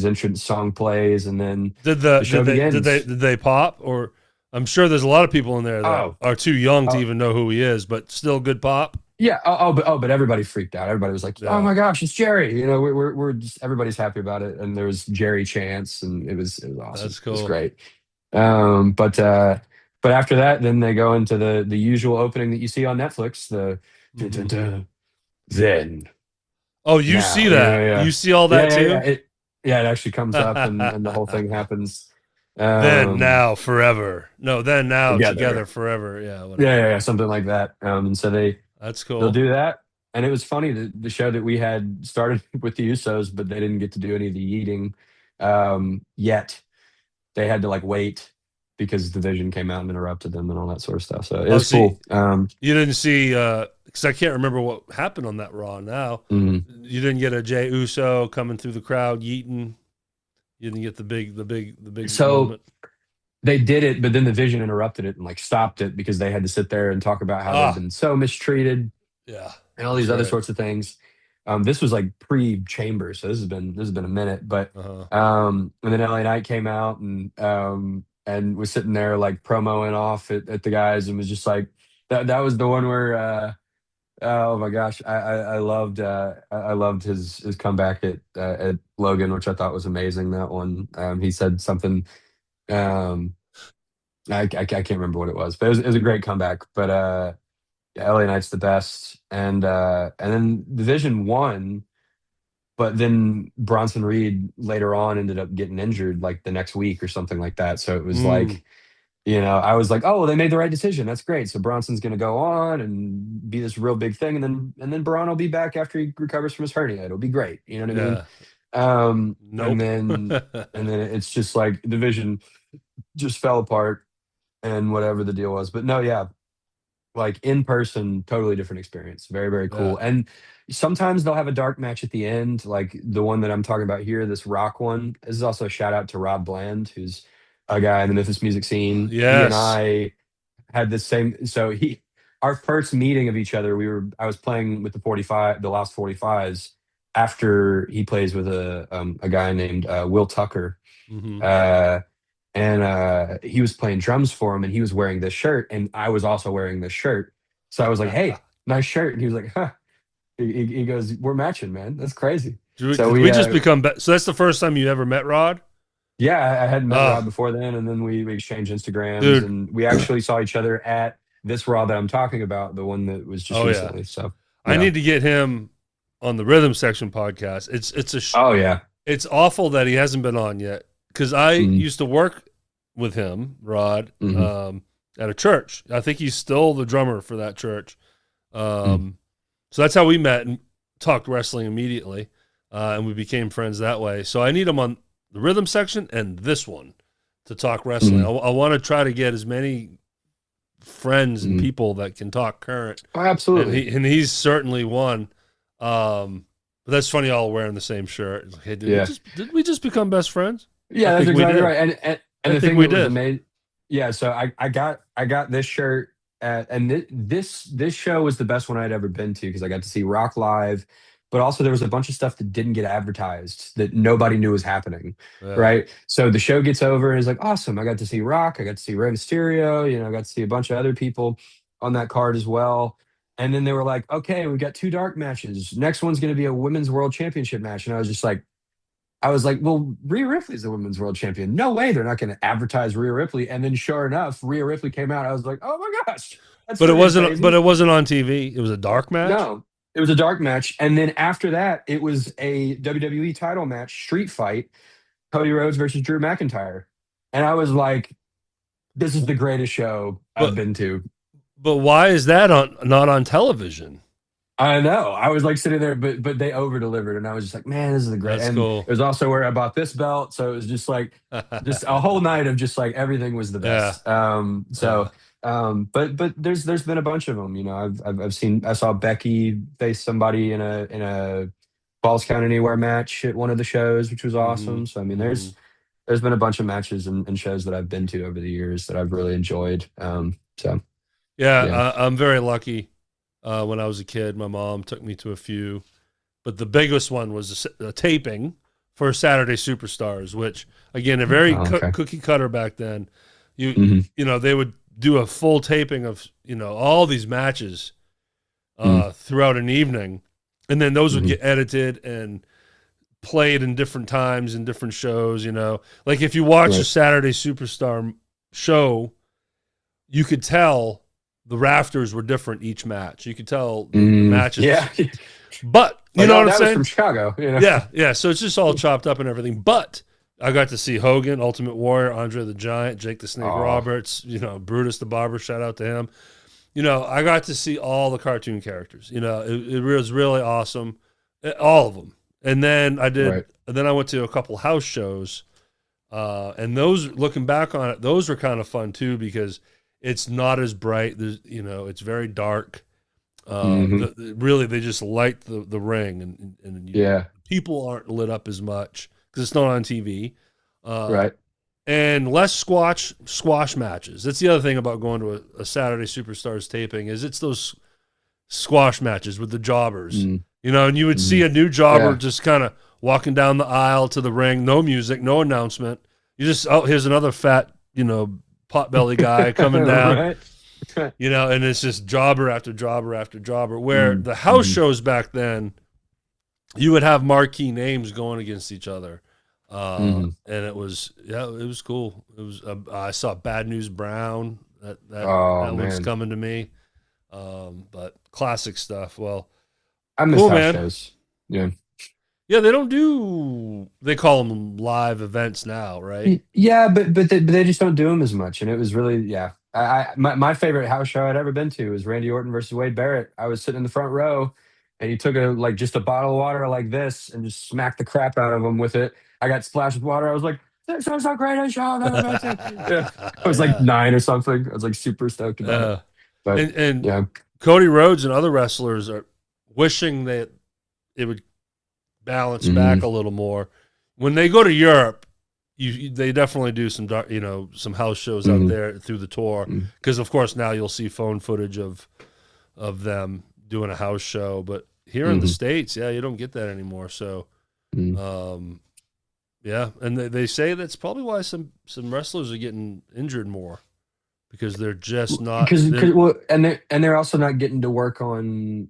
B: entrance song plays, and then the show begins.
A: Did they pop, or I'm sure there's a lot of people in there that
B: Oh.
A: are too young to even know who he is, but still good pop.
B: Yeah. But everybody freaked out. Everybody was like,
A: Yeah.
B: "Oh my gosh, it's Jerry!" You know, we're just everybody's happy about it. And there was Jerry chants, and it was awesome.
A: That's
B: It was
A: cool.
B: great. But after that, then they go into the usual opening that you see on Netflix. The dun, dun, dun, then
A: Oh, you
B: now,
A: see that?
B: yeah.
A: You see all that too?
B: It actually comes up, and the whole thing happens.
A: Then now forever. No, then now together forever. Yeah, whatever.
B: Yeah, something like that. And so
A: That's cool.
B: they'll do that. And it was funny that the show that we had started with the Usos, but they didn't get to do any of the eating yet. They had to like wait because Division came out and interrupted them and all that sort of stuff. So it was cool.
A: You didn't see because I can't remember what happened on that Raw. Now you didn't get a Jey Uso coming through the crowd yeeting. You didn't get the big.
B: So
A: moment.
B: they did it, but then the Vision interrupted it and like stopped it because they had to sit there and talk about how they've been so mistreated.
A: Yeah,
B: and all these other sorts of things. This was like pre-Chamber, so this has been a minute. But and then LA Knight came out and was sitting there like promoing off at the guys and was just like that was the one where oh my gosh, I loved his comeback at Logan, which I thought was amazing. That one, he said something. I can't remember what it was, but it was a great comeback. But yeah, LA Knight's the best, and then Division won, but then Bronson Reed later on ended up getting injured like the next week or something like that. So it was like, I was like, oh, well, they made the right decision. That's great. So Bronson's going to go on and be this real big thing, and then Braun will be back after he recovers from his hernia. It'll be great. You know what I mean?
A: Nope.
B: And then it's just like Division just fell apart and whatever the deal was. But no, yeah, like in person, totally different experience. Very, very cool.
A: Yeah.
B: And sometimes they'll have a dark match at the end, like the one that I'm talking about here, this Rock one. This is also a shout out to Rob Bland, who's a guy in the Memphis music scene.
A: Yes.
B: He and I had the same. So our first meeting of each other, I was playing with the last 45s after he plays with a guy named Will Tucker. And he was playing drums for him, and he was wearing this shirt, and I was also wearing this shirt. So I was like, "Hey, nice shirt." And he was like, "Huh." He goes, "We're matching, man. That's crazy."
A: So we just become. So that's the first time you ever met Rod?
B: Yeah, I hadn't met Rod before then, and then we exchanged Instagrams, and we actually saw each other at this Raw that I'm talking about, the one that was just recently. So
A: I need to get him on the Rhythm Section podcast. It's awful that he hasn't been on yet, because I used to work with him, Rod, at a church. I think he's still the drummer for that church. So that's how we met and talked wrestling immediately, and we became friends that way. So I need him on the Rhythm Section and this one to talk wrestling. I want to try to get as many friends and people that can talk current.
B: Oh, absolutely.
A: And he's certainly one. But that's funny, all wearing the same shirt. It's like, hey, did we just become best friends?
B: Yeah, that's exactly right. And the thing that was amazing, so I got this shirt and this show was the best one I'd ever been to, because I got to see Rock live, but also there was a bunch of stuff that didn't get advertised that nobody knew was happening, right? So the show gets over and it's like, awesome, I got to see Rock, I got to see Rey Mysterio, I got to see a bunch of other people on that card as well. And then they were like, okay, we got 2 dark matches. Next one's going to be a Women's World Championship match. And I was like, well, Rhea Ripley's the Women's World Champion. No way they're not going to advertise Rhea Ripley. And then sure enough, Rhea Ripley came out. I was like, oh my gosh.
A: But it wasn't on TV. It was a dark match?
B: No, it was a dark match. And then after that, it was a WWE title match, street fight, Cody Rhodes versus Drew McIntyre. And I was like, this is the greatest show I've been to.
A: But why is that not on television?
B: I know. I was like sitting there, but they over delivered, and I was just like, man, this is the great.
A: That's cool.
B: It was also where I bought this belt, so it was just like, just a whole night of just like everything was the best. But there's been a bunch of them. I saw Becky face somebody in a Falls Count Anywhere match at one of the shows, which was awesome. So I mean, there's been a bunch of matches and shows that I've been to over the years that I've really enjoyed. I'm very lucky. When I was a kid, my mom took me to a few, but the biggest one was a taping for Saturday Superstars, which again, a very cookie cutter back then.
A: You know, they would do a full taping of, you know, all these matches throughout an evening, and then those would get edited and played in different times and different shows. You know, like if you watch a Saturday Superstar show, you could tell the rafters were different each match. You could tell the matches.
B: Yeah.
A: But you know what I'm saying?
B: Was from Chicago. You know?
A: Yeah. So it's just all chopped up and everything. But I got to see Hogan, Ultimate Warrior, Andre the Giant, Jake the Snake Roberts, you know, Brutus the Barber, shout out to him. You know, I got to see all the cartoon characters. You know, it was really awesome. All of them. And then I went to a couple house shows. And those, looking back on it, those were kind of fun too, because it's not as bright. There's, you know, it's very dark. Really, they just light the ring, and people aren't lit up as much because it's not on TV, and less squash matches. That's the other thing about going to a Saturday Superstars taping, is it's those squash matches with the jobbers, you know, and you would see a new jobber just kind of walking down the aisle to the ring, no music, no announcement. You just, here's another fat, you know, potbelly guy coming down. You know, and it's just jobber after jobber after jobber. Where the house shows back then, you would have marquee names going against each other, and it was cool. It was I saw Bad News Brown. That one's coming to me, but classic stuff. Well,
B: I miss house shows. Yeah,
A: they don't do. They call them live events now, right?
B: Yeah, but they just don't do them as much, and it was really my favorite house show I'd ever been to was Randy Orton versus Wade Barrett. I was sitting in the front row, and he took just a bottle of water like this and just smacked the crap out of him with it. I got splashed with water. I was like, "This is so great a show!" I was like 9 or something. I was like super stoked about it. But
A: and Cody Rhodes and other wrestlers are wishing that it would balance back a little more. When they go to Europe, they definitely do some some house shows out there through the tour, because of course now you'll see phone footage of them doing a house show, but here in the States, you don't get that anymore. So and they say that's probably why some wrestlers are getting injured more, because they're just not,
B: and they're also not getting to work on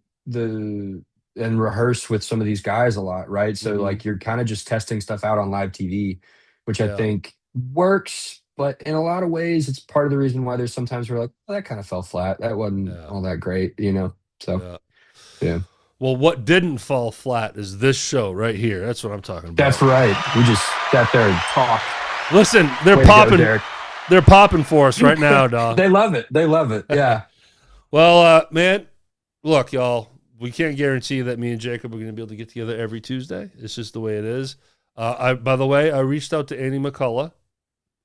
B: and rehearse with some of these guys a lot, right? So like you're kind of just testing stuff out on live TV, which I think works, but in a lot of ways it's part of the reason why there's sometimes we're like, well, that kind of fell flat. That wasn't all that great, you know? So
A: Well, what didn't fall flat is this show right here. That's what I'm talking about.
B: That's right. We just sat there and talked.
A: Listen, they're popping. They're popping for us right now, dog.
B: They love it. Yeah.
A: Well, man, look, y'all. We can't guarantee that me and Jacob are going to be able to get together every Tuesday. It's just the way it is. By the way, I reached out to Andy McCullough.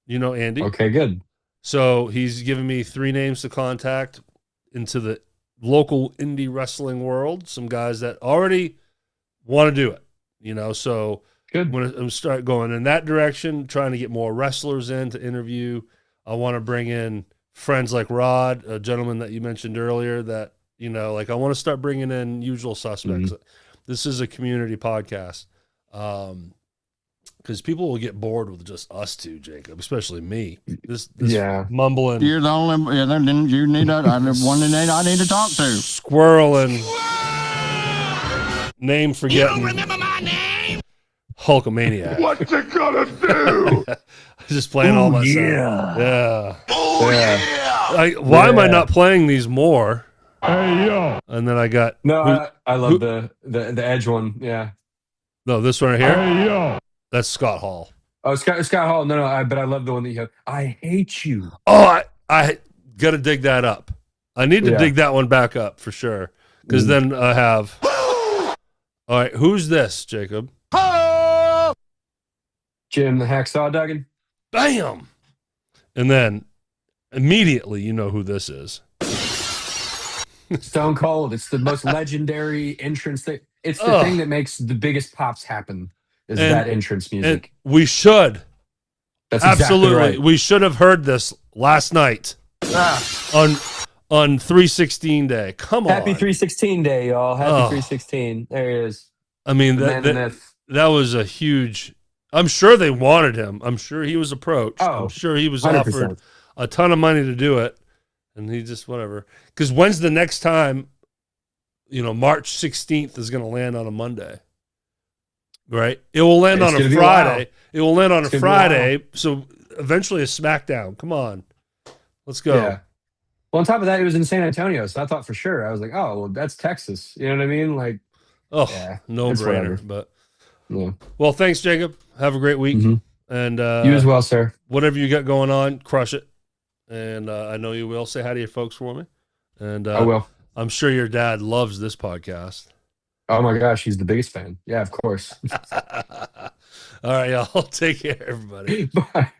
A: You know Andy.
B: Okay, good.
A: So he's given me 3 names to contact into the local indie wrestling world. Some guys that already want to do it, you know. So
B: good.
A: I'm going to start going in that direction, trying to get more wrestlers in to interview. I want to bring in friends like Rod, a gentleman that you mentioned earlier, that, you know, like I want to start bringing in usual suspects. This is a community podcast. Because people will get bored with just us two, Jacob, especially me. This mumbling.
D: You're the only. You need one that I need to talk to.
A: Squirreling. Name forgetting.
C: You don't remember my name?
A: Hulkamaniac.
C: What you gonna do?
A: Just playing all my stuff. Yeah. Why am I not playing these more?
C: Hey yo.
A: And then I got
B: I love the Edge one. Yeah.
A: No, this one right here.
C: Hey yo.
A: That's Scott Hall.
B: Oh, Scott Hall. No, but I love the one that you have. I hate you.
A: Oh, I got to dig that up. I need to dig that one back up for sure. Because then I have. All right, who's this, Jacob?
B: Jim the Hacksaw Duggan.
A: Bam! And then immediately you know who this is.
B: Stone Cold. It's the most legendary entrance thing. It's the thing that makes the biggest pops happen. Is that entrance music?
A: And we should.
B: That's
A: absolutely
B: exactly right.
A: We should have heard this last night on 316 day. Come on.
B: Happy 316 day, y'all. Happy 316. There he is.
A: I mean, that was a huge. I'm sure they wanted him. I'm sure he was approached. I'm sure he was
B: 100%.
A: offered a ton of money to do it, and he just whatever. Because when's the next time? March 16th is going to land on a Monday, right? It will land on a Friday. It will land on a Friday. So eventually a SmackDown. Come on, let's go.
B: Yeah. Well, on top of that, it was in San Antonio, so I thought for sure. I was like, oh, well, that's Texas. You know what I mean? Like,
A: yeah, no brainer. But
B: yeah.
A: Well, thanks, Jacob. Have a great week, and
B: you as well, sir.
A: Whatever you got going on, crush it. And I know you will. Say hi to your folks for me. And
B: I will.
A: I'm sure your dad loves this podcast.
B: Oh my gosh, he's the biggest fan. Yeah, of course.
A: All right, y'all. Take care, everybody.
B: Bye.